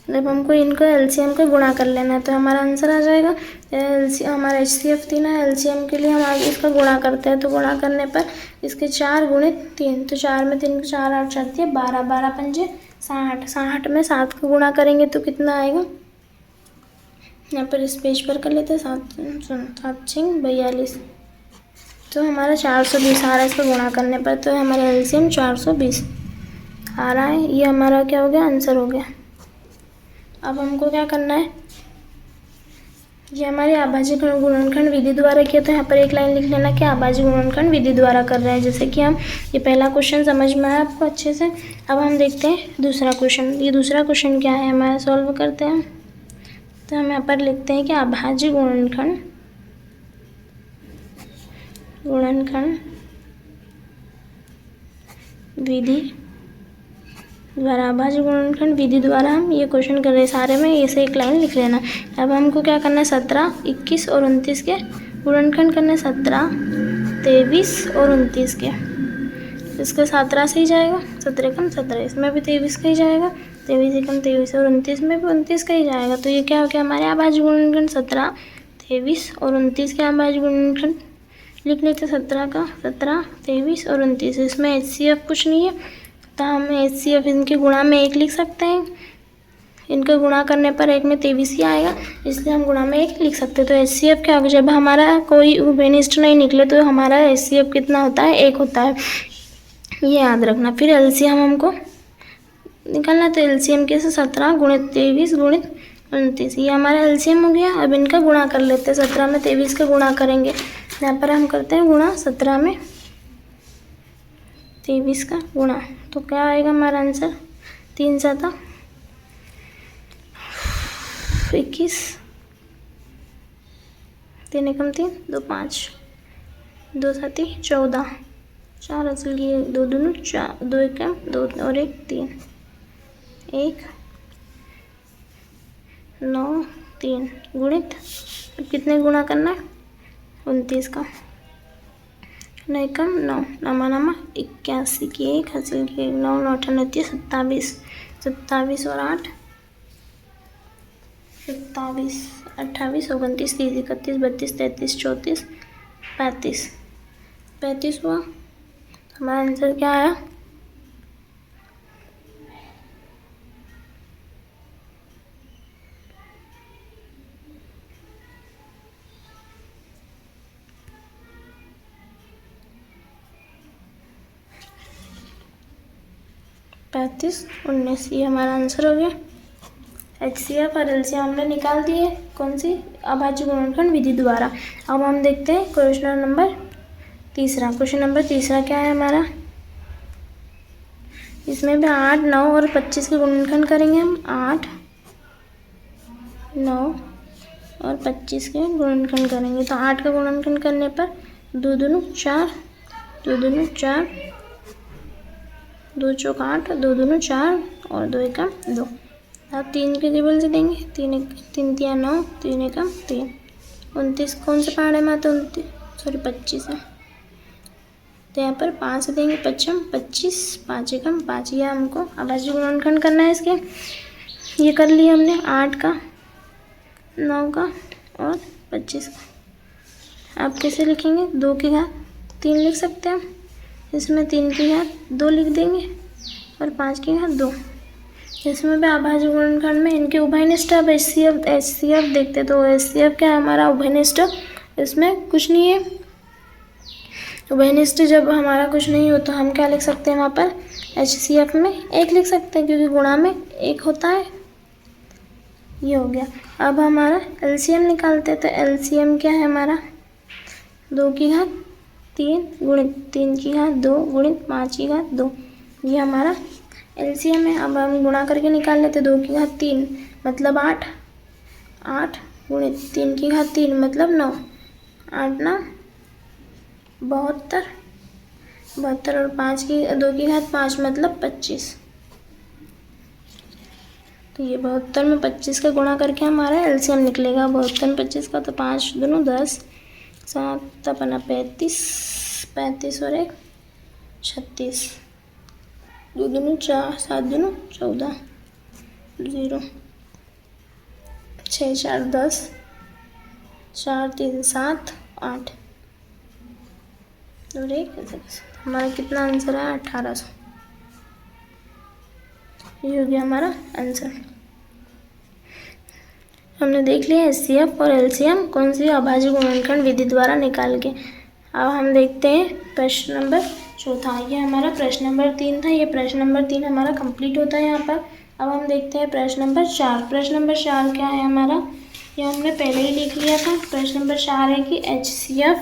[SPEAKER 1] जब हमको इनको LCM को गुणा कर लेना है, तो हमारा आंसर आ जाएगा। हमारा HCF 3 है, LCM के लिए हम आगे इसका गुणा करते हैं। तो गुणा करने पर इसके 4 गुणित 3, तो 4 में 3 4 8 जाती है 12, 12 पंजे 60, 60 में 7 का गुणा करेंगे तो कितना आएगा? यहाँ पर इस पेज पर कर लेते हैं। 7 6 42, तो हमारा 420 आ रहा है इसका गुणा करने पर। तो हमारा LCM 420 आ रहा है। ये हमारा क्या हो गया? आंसर हो गया। अब हमको क्या करना है? ये हमारे अभाज्य गुणनखंड विधि द्वारा किया, तो यहाँ पर एक लाइन लिख लेना कि अभाज्य गुणनखंड विधि द्वारा कर रहे हैं। जैसे कि हम ये पहला क्वेश्चन समझ में आया आपको अच्छे से। अब हम देखते हैं दूसरा क्वेश्चन। ये दूसरा क्वेश्चन क्या है हमारा, सॉल्व करते हैं। तो हम यहाँ पर लिखते हैं कि अभाज्य गुणनखंड विधि द्वारा, अभाज्य गुणनखंड विधि द्वारा हम ये क्वेश्चन कर रहे हैं। सारे में ऐसे एक लाइन लिख लेना। अब हमको क्या करना है? 17, 21 और 29 के गुणनखंड करना है। 17, 23 और 29 के। इसका 17 से ही जाएगा, 17 एकम 17। इसमें भी 23 का ही जाएगा, 23 एकम 23 और 29 में भी 29 का ही जाएगा। तो ये क्या हो गया हमारे अभाज्य गुणनखंड? 17, 23 और 29 के अभाज्य गुणनखंड लिख लेते। 17 का 17, 23 और 29। इसमें HCF कुछ नहीं है, तो हम HCF इनके गुणा में 1 लिख सकते हैं। इनका गुणा करने पर 1 में 23 ही आएगा, इसलिए हम गुणा में 1 लिख सकते हैं। तो HCF क्या होगा? जब हमारा कोई उभयनिष्ठ नहीं निकले तो हमारा HCF कितना होता है? 1 होता है, ये याद रखना। फिर LCM हमको निकालना, तो LCM कैसे? 17 गुणित 23 गुणित 29, ये हमारा LCM हो गया। अब इनका गुणा कर लेते हैं। 17 में 23 का गुणा करेंगे। यहाँ पर हम करते हैं गुणा, 17 में 23 का गुणा, तो क्या आएगा हमारा आंसर? 3 7 21, 3 एकम 3, 2 5, 2 7 14, 4 असल की 2 दूनी 4, 2 एकम 2 और 1 3, 1 9 3 गुणित, अब कितने गुणा करना है? 29 का। 9 एकम 9, नमा 81 की 1 हासिल की 9 9 28 27, 27 और 8 27, 28 29 30 31 32 33 34 35, 35 हुआ। हमारा आंसर क्या आया? 35 19, ये हमारा आंसर हो गया। HCF और LCM हमने निकाल दिए, कौन सी, अभाज्य गुणनखंड विधि द्वारा। अब हम देखते हैं क्वेश्चन नंबर तीसरा। क्वेश्चन नंबर तीसरा क्या है हमारा, इसमें भी 8 9 और 25 के गुणनखंड करेंगे हम। 8 9 और 25 के गुणनखंड करेंगे। तो 8 का गुणनखंड करने पर 2 दूनी 4, 2 दूनी 4, 2 चौक 8, 2 दूनी 4 और 2 एकम 2। आप 3 के टेबल से देंगे, 3 तिया 9, 3 एकम 3, 29 कौन से पहाड़े में आते, 25 है। तो यहाँ पर 5 देंगे, 5 25, 5 एकम 5। यह हमको अभाज्य गुणनखंड करना है इसके। ये कर लिया हमने 8 का, 9 का और 25 का। आप कैसे लिखेंगे, 2 की घात 3 लिख सकते हैं हम। इसमें 3 की घात 2 लिख देंगे और 5 की घात 2। इसमें भी अभाज्य गुणनखंड में इनके उभयनिष्ठ। अब HCF देखते, तो HCF क्या है हमारा, उभयनिष्ठ। इसमें कुछ नहीं है, उभयनिष्ठ जब हमारा कुछ नहीं हो तो हम क्या लिख सकते हैं वहाँ पर, HCF में 1 लिख सकते हैं, क्योंकि गुणा में 1 होता है। ये हो गया। अब हमारा LCM निकालते हैं। तो LCM क्या है हमारा, 2 की घात 3 गुणित 3 की घात 2 गुणित 5 की घात 2। ये हमारा LCM है। अब हम गुणा करके निकाल लेते, 2 की घात 3 मतलब 8, 8 गुणित 3 की घात 3 मतलब 9, 8 9 72, 72 और 2 की घात 5 मतलब 25। तो ये 72 में 25 का गुणा करके हमारा LCM निकलेगा। 72 में 25 का, तो 5 दूनी 10, 7 अपना 35, 35 और 1 36, 2 दूनी 4, 7 दूनी 14, 0 6 4 10, 4 3 7 8 और 1। हमारा कितना आंसर है, 1800। ये हो गया हमारा आंसर। हमने देख लिया HCF और LCM कौन सी अभाज्य गुणनखंड विधि द्वारा निकाल के। अब हम देखते हैं प्रश्न नंबर चौथा। ये हमारा प्रश्न नंबर 3 था। ये प्रश्न नंबर 3 हमारा कंप्लीट होता है यहाँ पर। अब हम देखते हैं प्रश्न नंबर 4। प्रश्न नंबर 4 क्या है हमारा, ये हमने पहले ही लिख लिया था। प्रश्न नंबर 4 है कि HCF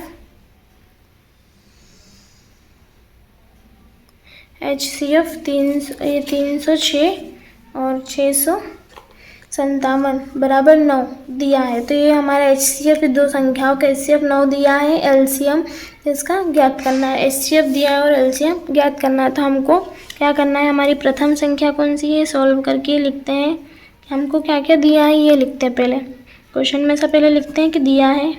[SPEAKER 1] 306 और 657 बराबर 9 दिया है। तो ये हमारा HCF दो संख्याओं का HCF 9 दिया है। LCM इसका ज्ञात करना है। HCF दिया है और LCM ज्ञात करना है। तो हमको क्या करना है, हमारी प्रथम संख्या कौन सी है, सॉल्व करके लिखते हैं। हमको क्या क्या दिया है ये लिखते हैं पहले। क्वेश्चन में से पहले लिखते हैं कि दिया है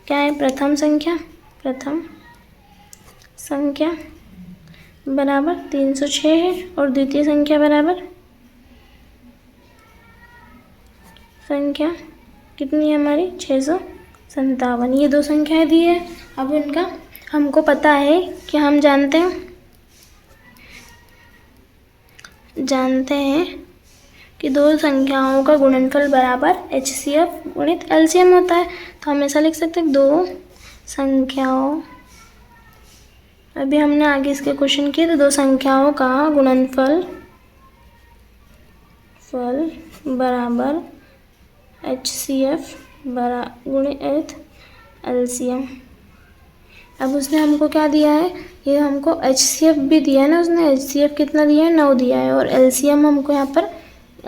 [SPEAKER 1] क्या है, प्रथम संख्या बराबर 306 है और द्वितीय संख्या बराबर संख्या कितनी है हमारी, 657। ये दो संख्याएं दी है। अब इनका हमको पता है कि हम जानते हैं कि दो संख्याओं का गुणनफल बराबर HCF गुणित LCM होता है। तो हम ऐसा लिख सकते हैं, दो संख्याओं, अभी हमने आगे इसके क्वेश्चन किए, तो दो संख्याओं का गुणनफल बराबर HCF गुणित LCM। अब उसने हमको क्या दिया है, ये हमको HCF भी दिया है ना, उसने HCF कितना दिया है, 9 दिया है। और LCM हमको यहाँ पर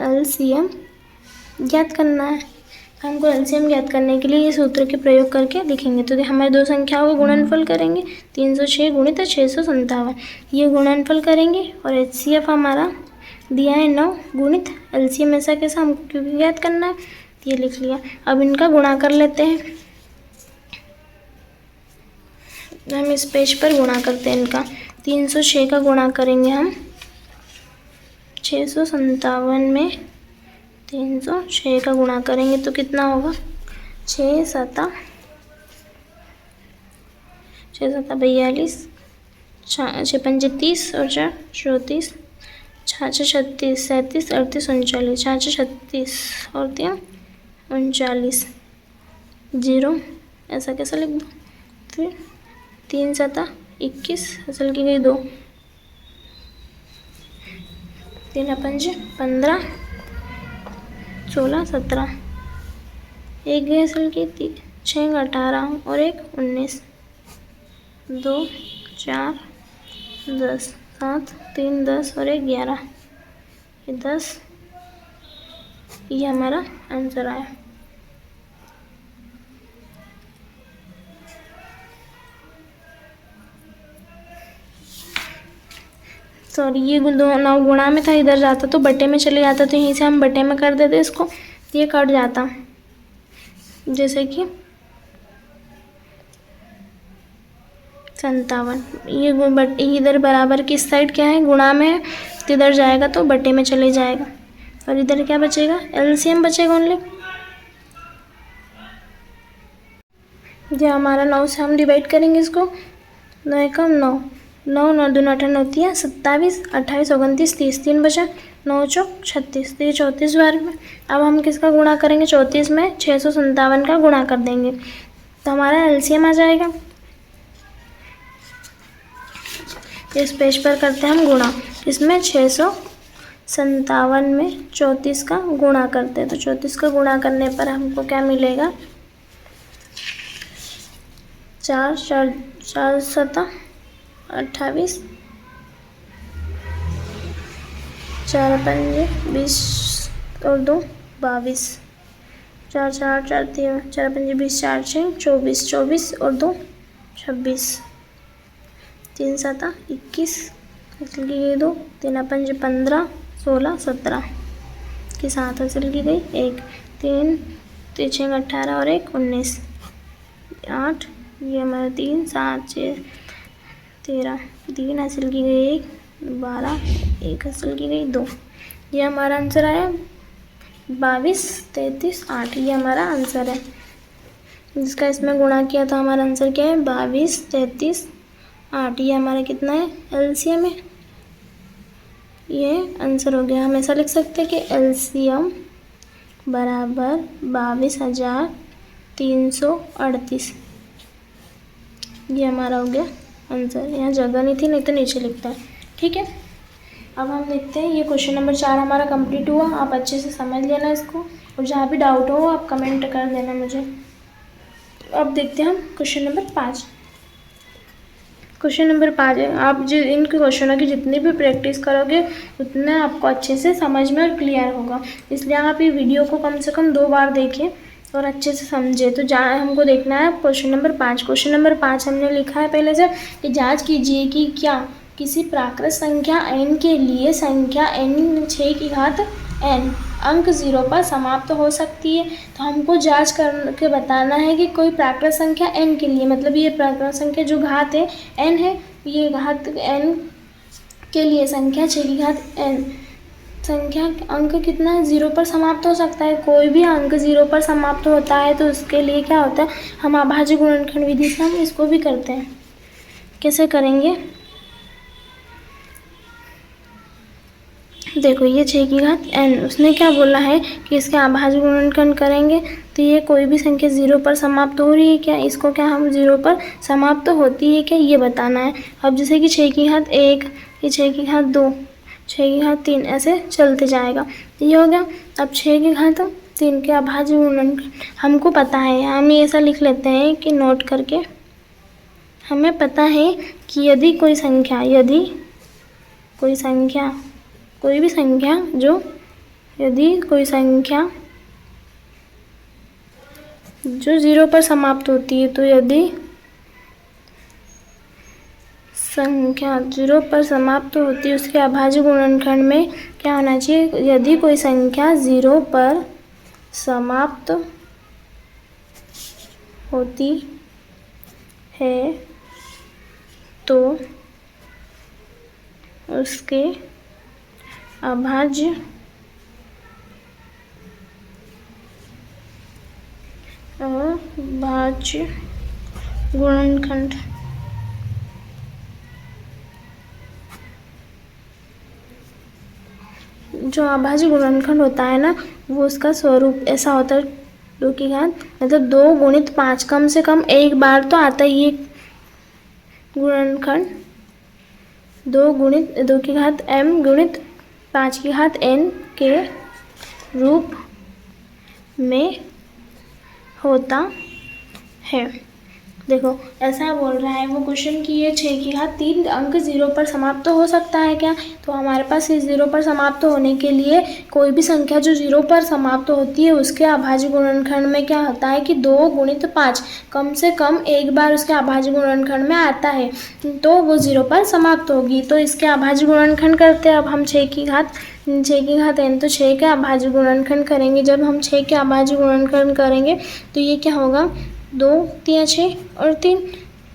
[SPEAKER 1] LCM ज्ञात करना है। हमको LCM ज्ञात करने के लिए ये सूत्र के प्रयोग करके लिखेंगे। तो हमारे दो संख्याओं का गुणनफल करेंगे, 306 गुणित 657, ये गुणनफल करेंगे। और HCF हमारा दिया है 9 गुणित LCM, ऐसा कैसा, हमको क्योंकि ज्ञात करना है, ये लिख लिया। अब इनका गुणा कर लेते हैं। हम इस पेज पर गुणा करते हैं इनका। 306 का गुणा करेंगे हम 657 में, 306 का गुणा करेंगे तो कितना होगा, 6 7 42, 6 5 30 और 4 34, 6 36 37 38 39, 6 36 और 3 39, 0 ऐसा कैसा लिख दो। फिर 3 7 21, असल की गई 2, 3 पंज 15, 16, 17, एक गया असल की 6 18 और एक 19, 2 4 10, 7 3 10 और एक 11, ये 10, ये हमारा आंसर आया। सॉरी, ये 9 गुणा में था, इधर जाता तो बटे में चले जाता, तो यहीं से हम बटे में कर देते इसको, ये कट जाता। जैसे कि 57, ये बटे इधर बराबर किस साइड क्या है, गुणा में है, तो इधर जाएगा तो बटे में चले जाएगा। और इधर क्या बचेगा, एलसीएम बचेगा ओनली। ये हमारा 9 से हम डिवाइड करेंगे इसको, 9 एकम 9, 9 9 दूनी 18 होती है 27, 28 29 30, 3 बचा, 9 चौक 36, तो ये 34 बार में। अब हम किसका गुणा करेंगे, 34 में 657 का गुणा कर देंगे, तो हमारा एलसीएम आ जाएगा। इस पेज पर करते हैं हम गुणा, इसमें 657 में 34 का गुणा करते हैं, तो 34 का गुणा करने पर हमको क्या मिलेगा, 4 4 4 7 28, 4 पंजे 20 और 2 22, 4 4 4 3 4 पंजे 20, 4 6 24, 24 और 2 26, 3 7 21, हासिल की गई 2, 3 पंजे 15, 16 17 के साथ हासिल की गई 1, 3 6 18 और एक 19, 8, ये हमारा 3 7 6 13, 3 हासिल की गई 1, 12, 1 हासिल की गई 2, ये हमारा आंसर आया 22 33 8, ये हमारा आंसर है। जिसका इसमें गुणा किया था हमारा आंसर क्या है, 22 33 8, ये हमारा कितना है, एलसीएम है, ये आंसर हो गया। हम ऐसा लिख सकते हैं कि एलसीएम बराबर 22,338, ये हमारा हो गया आंसर। यहाँ जगह नहीं थी, नहीं तो नीचे लिखता है, ठीक है। अब हम देखते हैं, ये क्वेश्चन नंबर 4 हमारा कंप्लीट हुआ। आप अच्छे से समझ लेना इसको, और जहाँ भी डाउट हो आप कमेंट कर देना मुझे। अब देखते हैं हम क्वेश्चन नंबर 5। क्वेश्चन नंबर 5 है, आप इन क्वेश्चनों की जितनी भी प्रैक्टिस करोगे उतना आपको अच्छे से समझ में और क्लियर होगा। इसलिए आप ये वीडियो को कम से कम 2 बार देखें और अच्छे से समझे। तो जहाँ हमको देखना है क्वेश्चन नंबर 5। क्वेश्चन नंबर 5 हमने लिखा है पहले से कि जांच कीजिए कि क्या किसी प्राकृत संख्या n के लिए संख्या n 6 की घात n अंक 0 पर समाप्त हो सकती है। तो हमको जांच करके बताना है कि कोई प्राकृत संख्या n के लिए, मतलब ये प्राकृत संख्या जो घात है n है, ये घात n के लिए संख्या 6 की घात n संख्या अंक कितना है, 0 पर समाप्त हो सकता है। कोई भी अंक 0 पर समाप्त होता है तो उसके लिए क्या होता है, हम अभाज्य गुणनखंड विधि से हम इसको भी करते हैं। कैसे करेंगे, देखो ये 6 की घात n, उसने क्या बोला है कि इसके अभाज्य गुणनखंड करेंगे तो ये कोई भी संख्या 0 पर समाप्त हो रही है क्या, इसको क्या हम 0 पर समाप्त होती है क्या, ये बताना है। अब जैसे कि 6 की घात 1, ये 6 की घात 2, 6 की घात 3, ऐसे चलते जाएगा, ये हो गया। अब 6 की घात 3 के अभाज्य गुणनखंड हमको पता है, हम ये ऐसा लिख लेते हैं कि नोट करके, हमें पता है कि यदि कोई संख्या कोई भी संख्या यदि कोई संख्या जो 0 पर समाप्त होती है, तो यदि संख्या 0 पर समाप्त होती है उसके अभाज्य गुणनखंड में क्या होना चाहिए, यदि कोई संख्या 0 पर समाप्त होती है तो उसके अभाज्य गुणनखंड जो अभाज्य गुणनखंड होता है ना, वो उसका स्वरूप ऐसा होता है 2 की घात, मतलब 2 गुणित 5, कम से कम एक बार तो आता ही है गुणनखंड 2 गुणित 2 की घात m गुणित 5 की घात n के रूप में होता है। देखो ऐसा बोल रहा है वो क्वेश्चन कि ये 6 की घात 3 अंक 0 पर समाप्त हो सकता है क्या। तो हमारे पास इस 0 पर समाप्त होने के लिए कोई भी संख्या जो 0 पर समाप्त होती है उसके अभाज्य गुणनखंड में क्या होता है कि 2 गुणित 5 कम से कम एक बार उसके अभाज्य गुणनखंड में आता है तो वो 0 पर समाप्त होगी। तो इसके अभाज्य गुणनखंड करते हैं। अब हम 6 की घात n तो 6 के अभाज्य गुणनखंड करेंगे। जब हम 6 के अभाज्य गुणनखंड करेंगे तो ये क्या होगा 2 3 6 और 3।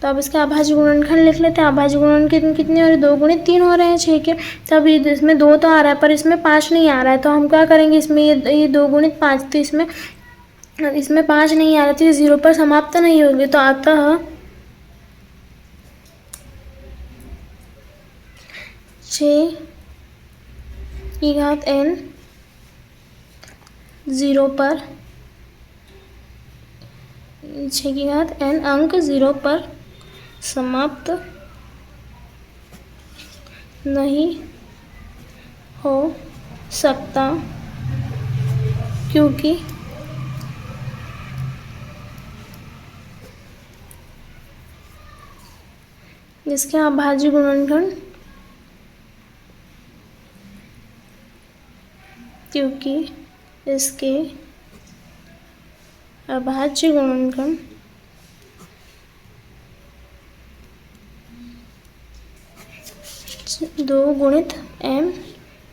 [SPEAKER 1] तो अब इसका अभाज्य गुणनखंड लिख लेते हैं। अभाज्य गुणनखंड कितने हो रहे हैं 2 गुणित 3 हो रहे हैं 6 के। तब इसमें 2 तो आ रहा है पर इसमें 5 नहीं आ रहा है तो हम क्या करेंगे इसमें ये 2 गुणित 5 तो इसमें 5 नहीं आ रहा तो ये 0 पर समाप्त नहीं होगी। तो अतः 6 की घात n 0 पर 6 की घात n अंक 0 पर समाप्त नहीं हो सकता क्योंकि इसके अभाज्य गुणनखंड अभाज्य गुणनखंड 2 गुणित m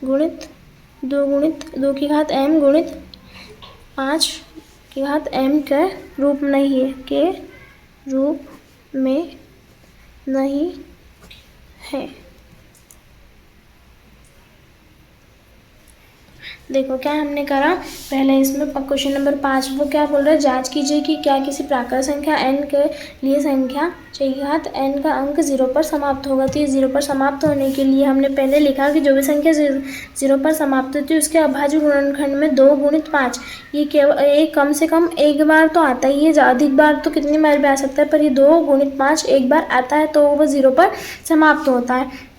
[SPEAKER 1] गुणित 2 की घात m गुणित 5 की घात m के रूप में नहीं है। देखो क्या हमने करा पहले इसमें क्वेश्चन नंबर 5 वो क्या बोल रहा है जांच कीजिए कि क्या किसी प्राकृत संख्या n के लिए संख्या 6 की घात n का अंक 0 पर समाप्त होगा। तो ये 0 पर समाप्त होने के लिए हमने पहले लिखा कि जो भी संख्या 0 पर समाप्त होती है उसके अभाज्य गुणनखंड में 2 गुणित 5 ये केवल कम से कम एक बार तो आता ही है। अधिक बार तो कितनी बार भी आ सकता है पर ये 2 गुणित 5 एक बार आता है तो वो 0 पर समाप्त होता है।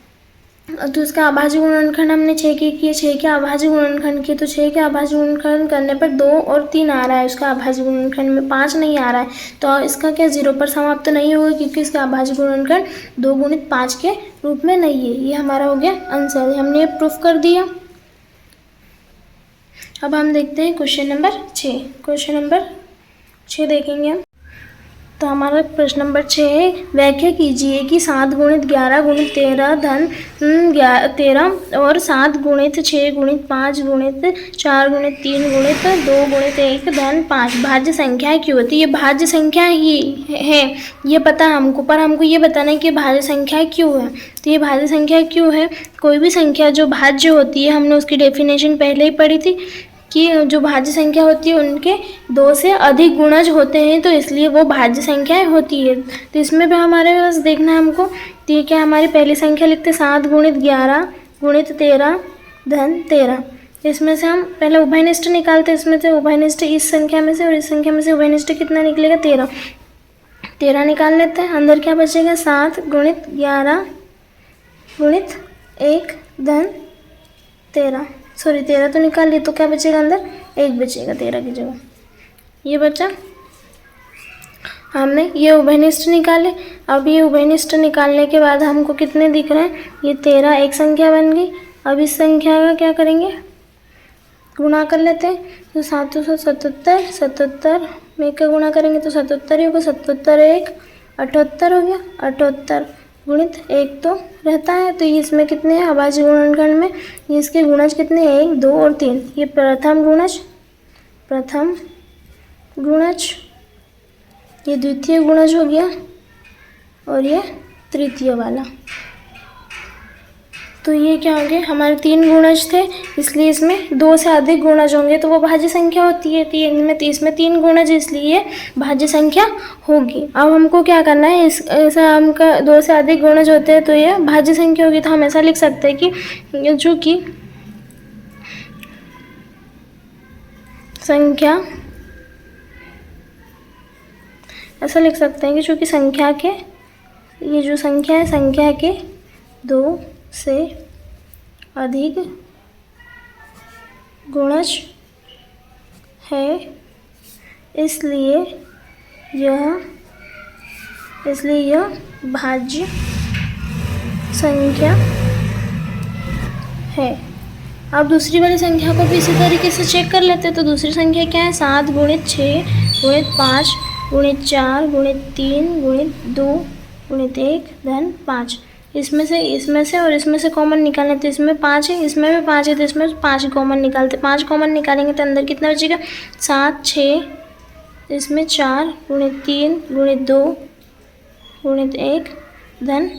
[SPEAKER 1] तो इसका अभाज्य गुणनखंड हमने 6 के किए 6 के अभाज्य गुणनखंड किए तो 6 के अभाज्य गुणनखंड करने पर 2 और 3 आ रहा है। उसका अभाज्य गुणनखंड में 5 नहीं आ रहा है तो इसका क्या 0 पर समाप्त नहीं होगा क्योंकि इसका अभाज्य गुणनखंड 2 गुणित 5 के रूप में नहीं है। ये हमारा हो गया आंसर, हमने ये प्रूफ कर दिया। अब हम देखते हैं क्वेश्चन नंबर 6। क्वेश्चन नंबर 6 देखेंगे हम। तो हमारा प्रश्न नंबर 6 है व्याख्या कीजिए कि 7 गुणित 11 गुणित 13 धन 13 और 7 गुणित 6 गुणित 5 गुणित 4 गुणित 3 गुणित 2 गुणित 1 धन 5 भाज्य संख्याएं क्यों होती है। ये भाज्य संख्या ही है ये पता है हमको पर हमको ये बताना है कि भाज्य संख्या क्यों है। तो ये भाज्य संख्या क्यों है कोई भी संख्या जो भाज्य होती है हमने उसकी डेफिनेशन पहले ही पढ़ी थी कि जो भाज्य संख्या होती है उनके 2 से अधिक गुणज होते हैं तो इसलिए वो भाज्य संख्याएं होती है। तो इसमें भी हमारे पास देखना है हमको। तो ये क्या हमारी पहली संख्या लिखते 7 गुणित 11 गुणित 13 धन 13। इसमें से हम पहले उभयनिष्ठ निकालते हैं। इसमें से उभयनिष्ठ इस संख्या में से और इस संख्या में से उभयनिष्ठ कितना निकलेगा 13 निकाल लेते हैं। अंदर क्या बचेगा 7 गुणित 11 गुणित 1 धन 13 13 तो निकाल लिए तो क्या बचेगा अंदर 1 बचेगा 13 की जगह ये बचा। हमने ये उभयनिष्ठ निकाले। अब ये उभयनिष्ठ निकालने के बाद हमको कितने दिख रहे हैं ये 13 एक संख्या बन गई। अब इस संख्या का क्या करेंगे गुणा कर लेते हैं। तो 777 77 में का गुणा करेंगे तो 77 ही होगा 77 1 78 हो गया 78 गुणित 1 तो रहता है। तो ये इसमें कितने हैं अभाज्य गुणनखंड में ये इसके गुणज कितने 1 2 और 3 ये प्रथम गुणज ये द्वितीय गुणज हो गया और ये तृतीय वाला। तो ये क्या होंगे हमारे 3 गुणज थे इसलिए इसमें 2 से अधिक गुणज होंगे तो वो भाज्य संख्या होती है। इसमें 3 गुणज इसलिए भाज्य संख्या होगी। अब हमको क्या करना है ऐसा हमका 2 से अधिक गुणज होते हैं तो ये भाज्य संख्या होगी। तो हम ऐसा लिख सकते हैं कि जो कि संख्या ऐसा लिख सकते हैं कि चूँकि संख्या के ये जो संख्या है संख्या के 2 से अधिक गुणज है, इसलिए यह भाज्य संख्या है। अब दूसरी वाली संख्या को भी इसी तरीके से चेक कर लेते हैं। तो दूसरी संख्या क्या है? 7 × 6 × 5 × 4 × 3 × 2 × 1 धन 5। इसमें से और इसमें से कॉमन निकालने, तो इसमें 5 है, इसमें भी 5 है, तो इसमें 5 कॉमन निकालते। 5 कॉमन निकालेंगे तो अंदर कितना बचेगा? 7 6, इसमें 4 × 3 × 2 × 1 धन,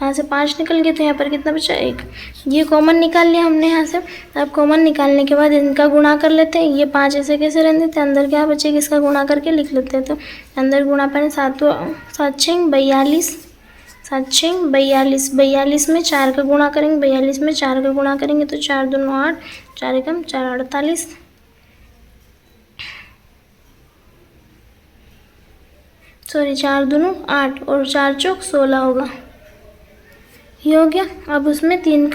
[SPEAKER 1] यहाँ से 5 निकल गए तो यहाँ पर कितना बचा? 1। ये कॉमन निकाल लिया हमने यहाँ से। अब कॉमन निकालने के बाद इनका गुणा कर लेते हैं। ये 5 ऐसे कैसे रहने देते हैं, अंदर क्या बचेगा इसका गुणा करके लिख लेते हैं। तो अंदर गुणा पर 7 6 42, 7 6 42, 42 में 4 का गुणा करेंगे, 42 में 4 का गुणा करेंगे तो 4 2 8, 4 एकम 4 48, सॉरी 4 2 8 और 4 चौक 16 होगा। ये हो गया। अब उसमें 3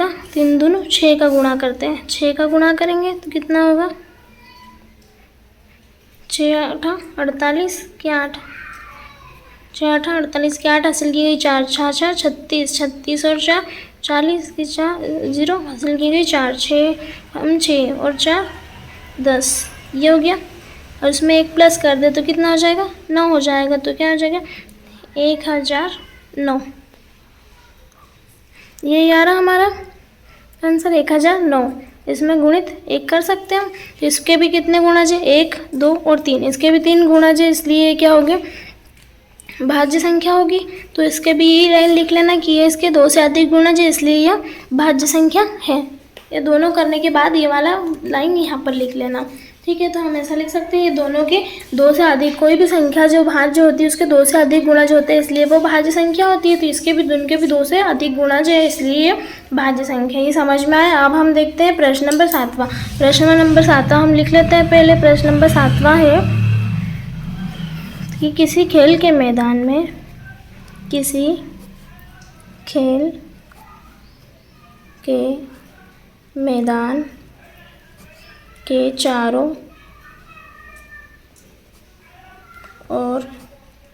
[SPEAKER 1] 2 6 का गुणा करते हैं। 6 का गुणा करेंगे तो कितना होगा? 6 8 48 के 8, 6 8 48 के 8 हासिल की गई 4, 6 4 36, 36 और 4 40 की 4 0 हासिल की गई 4, 6 हम 6 और 4 10। ये हो गया। और उसमें 1 प्लस कर दे तो कितना हो जाएगा? 9 हो जाएगा। तो क्या हो जाएगा? 1009। ये आ रहा हमारा आंसर 1009। इसमें गुणित 1 कर सकते हैं हम। इसके भी कितने गुणज है? 1 2 और 3। इसके भी 3 गुणज है, इसलिए क्या हो गया? भाज्य संख्या होगी। तो इसके भी यही लाइन लिख लेना कि ये इसके 2 से अधिक गुणज है, इसलिए यह भाज्य संख्या है। ये दोनों करने के बाद ये वाला लाइन यहाँ पर लिख लेना। ठीक है, तो हम ऐसा लिख सकते हैं ये दोनों के 2 से अधिक, कोई भी संख्या जो भाज्य होती है उसके 2 से अधिक गुणज होते हैं, इसलिए वो भाज्य संख्या होती है। तो इसके भी उनके भी 2 से अधिक गुणज है, इसलिए ये भाज्य संख्या। ये समझ में आया। अब हम देखते हैं प्रश्न नंबर 7वां। प्रश्न नंबर 7वां हम लिख लेते हैं पहले। प्रश्न नंबर 7वां है कि किसी खेल के मैदान में, किसी खेल के मैदान के चारों ओर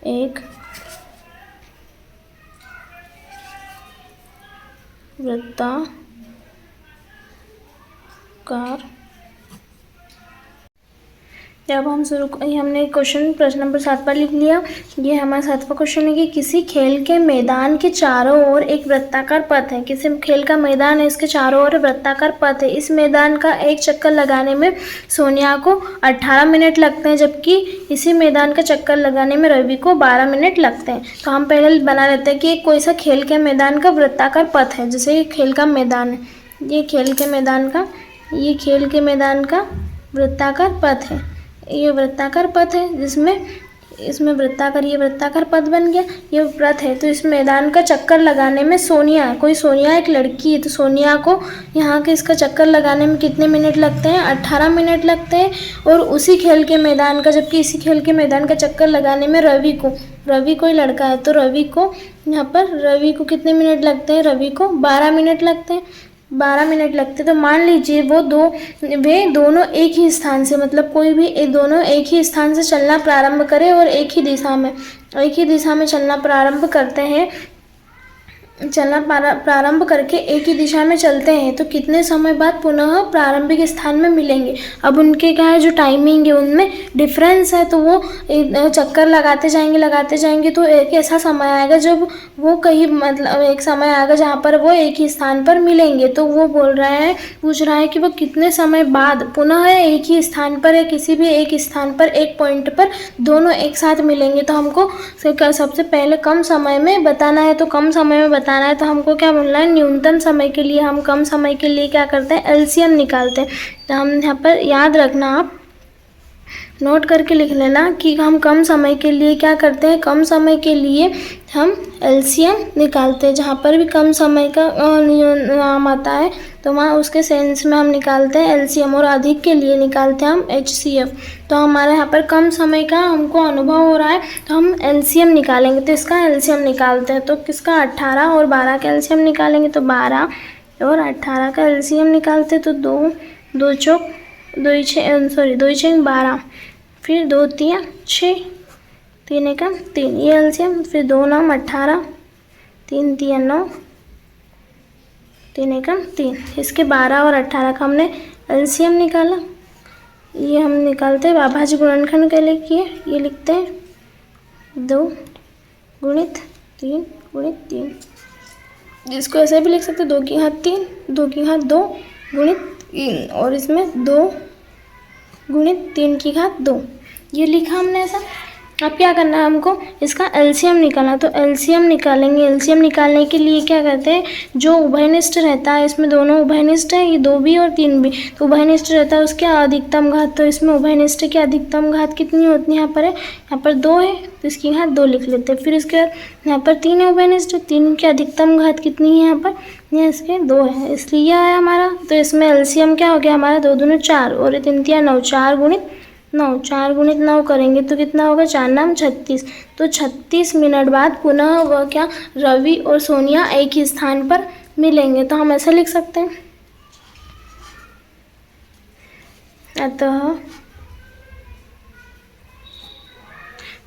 [SPEAKER 1] एक वृत्ताकार, जब हम हमने क्वेश्चन प्रश्न नंबर 7 पर लिख लिया। ये हमारा 7वां क्वेश्चन है कि किसी खेल के मैदान के चारों ओर एक वृत्ताकार पथ है। किसी खेल का मैदान है, इसके चारों ओर वृत्ताकार पथ है। इस मैदान का एक चक्कर लगाने में सोनिया को 18 मिनट लगते हैं, जबकि इसी मैदान का चक्कर लगाने में रवि को 12 मिनट लगते हैं। तो हम पहले बना लेते हैं कि कोई सा खेल के मैदान का वृत्ताकार पथ है। जैसे ये खेल का मैदान है, ये खेल के मैदान का वृत्ताकार पथ है। ये वृत्ताकार पथ है जिसमें इसमें ये वृत्ताकार पथ बन गया, ये पथ है। तो इस मैदान का चक्कर लगाने में सोनिया एक लड़की है, तो सोनिया को यहाँ के इसका चक्कर लगाने में कितने मिनट लगते हैं? 18 मिनट लगते हैं। और उसी खेल के मैदान का, जबकि इसी खेल के मैदान का चक्कर लगाने में रवि कोई लड़का है, तो रवि को कितने मिनट लगते हैं? रवि को 12 मिनट लगते हैं। 12 मिनट लगते। तो मान लीजिए वे दोनों एक ही स्थान से, मतलब कोई भी दोनों एक ही स्थान से चलना प्रारंभ करें और एक ही दिशा में चलना प्रारंभ करते हैं, प्रारंभ करके एक ही दिशा में चलते हैं, तो कितने समय बाद पुनः प्रारंभिक स्थान में मिलेंगे। अब उनके क्या है, जो टाइमिंग है उनमें डिफरेंस है, तो वो चक्कर लगाते जाएंगे तो एक ऐसा समय आएगा जब वो कहीं, मतलब एक समय आएगा जहाँ पर वो एक ही स्थान पर मिलेंगे। तो वो पूछ रहा है कि वो कितने समय बाद पुनः एक ही स्थान पर, किसी भी एक स्थान पर, एक पॉइंट पर दोनों एक साथ मिलेंगे। तो हमको सबसे पहले कम समय में बताना है, तो कम समय में बताना है तो हमको क्या बोलना है? न्यूनतम समय के लिए, हम कम समय के लिए क्या करते हैं? एलसीएम निकालते हैं। तो हम यहाँ पर याद रखना, आप नोट करके लिख लेना कि हम कम समय के लिए क्या करते हैं? कम समय के लिए हम एलसीएम निकालते हैं। जहाँ पर भी कम समय का नाम आता है तो वहाँ उसके सेंस में हम निकालते हैं एलसीएम, और अधिक के लिए निकालते हैं हम एचसीएफ। तो हमारे यहाँ पर कम समय का हमको अनुभव हो रहा है तो हम एलसीएम निकालेंगे। तो इसका एलसीएम निकालते हैं, तो किसका? 18 और 12 का एलसीएम निकालेंगे। तो 12 और 18 का एलसीएम निकालते तो 2 2 चौक 2 6 12, फिर 2 3 6, 3 1 3, ये एलसीएम, फिर 2 9 18, 3 3 9, 3 1 3, इसके 12 और 18 का हमने एलसीएम निकाला। ये हम निकालते हैं अभाज्य गुणनखंड के लिए किए, ये लिखते हैं 2 गुणित 3 गुणित 3, जिसको ऐसे भी लिख सकते हैं 2 की घात 3, 2 की घात 2 गुणित 3, और इसमें 2 गुणित 3 की घात 2, ये लिखा हमने ऐसा। अब क्या करना है हमको, इसका एलसीएम निकालना। तो एलसीएम निकालेंगे। एलसीएम निकालने के लिए क्या करते हैं, जो उभयनिष्ठ रहता है, इसमें दोनों उभयनिष्ठ है, ये 2 भी और 3 भी, तो उभयनिष्ठ रहता है उसके अधिकतम घात। तो इसमें उभयनिष्ठ की अधिकतम घात कितनी होती है, यहाँ पर है, यहाँ पर 2 है तो इसकी घात 2 लिख लेते हैं। फिर इसके बाद यहाँ पर 3 है उभयनिष्ठ, 3 की अधिकतम घात कितनी है यहाँ पर, ये इसके 2 है, इसलिए यह आया हमारा। तो इसमें एलसीएम क्या हो गया हमारा, 2 दूनी 4 और 3 3 9, 4 गुणित 9, 4 गुणित 9 करेंगे तो कितना होगा, 4 नाम 36। तो 36 मिनट बाद पुनः वह क्या, रवि और सोनिया एक ही स्थान पर मिलेंगे। तो हम ऐसा लिख सकते हैं, अतः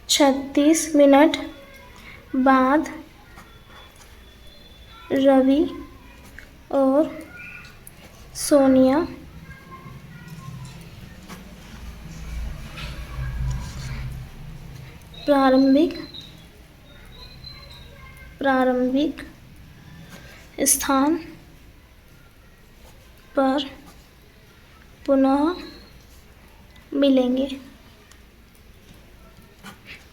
[SPEAKER 1] 36 मिनट बाद रवि और सोनिया प्रारंभिक स्थान पर पुनः मिलेंगे।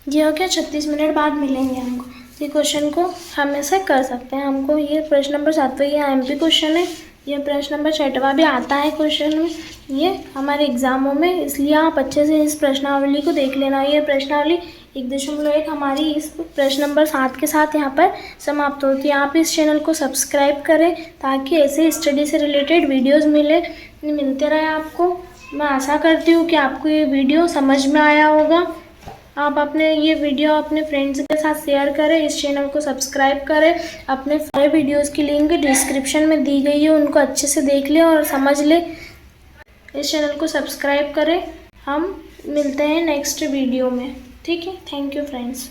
[SPEAKER 1] ये हो गया, 36 मिनट बाद मिलेंगे हमको। ये क्वेश्चन को हम ऐसे कर सकते हैं। हमको ये प्रश्न नंबर 7वां ये एमपी क्वेश्चन है, ये प्रश्न नंबर 6वां भी आता है क्वेश्चन में, ये हमारे एग्जामों में, इसलिए आप अच्छे से इस प्रश्नावली को देख लेना। ये प्रश्नावली 1.1 हमारी इस प्रश्न नंबर 7 के साथ यहाँ पर समाप्त होती है। आप इस चैनल को सब्सक्राइब करें ताकि ऐसे स्टडी से रिलेटेड वीडियोस मिलते रहे आपको। मैं आशा करती हूँ कि आपको ये वीडियो समझ में आया होगा। आप अपने ये वीडियो अपने फ्रेंड्स के साथ शेयर करें, इस चैनल को सब्सक्राइब करें। अपने सारे वीडियोस की लिंक डिस्क्रिप्शन में दी गई है, उनको अच्छे से देख लें और समझ लें। इस चैनल को सब्सक्राइब करें। हम मिलते हैं नेक्स्ट वीडियो में, ठीक है। Thank you friends.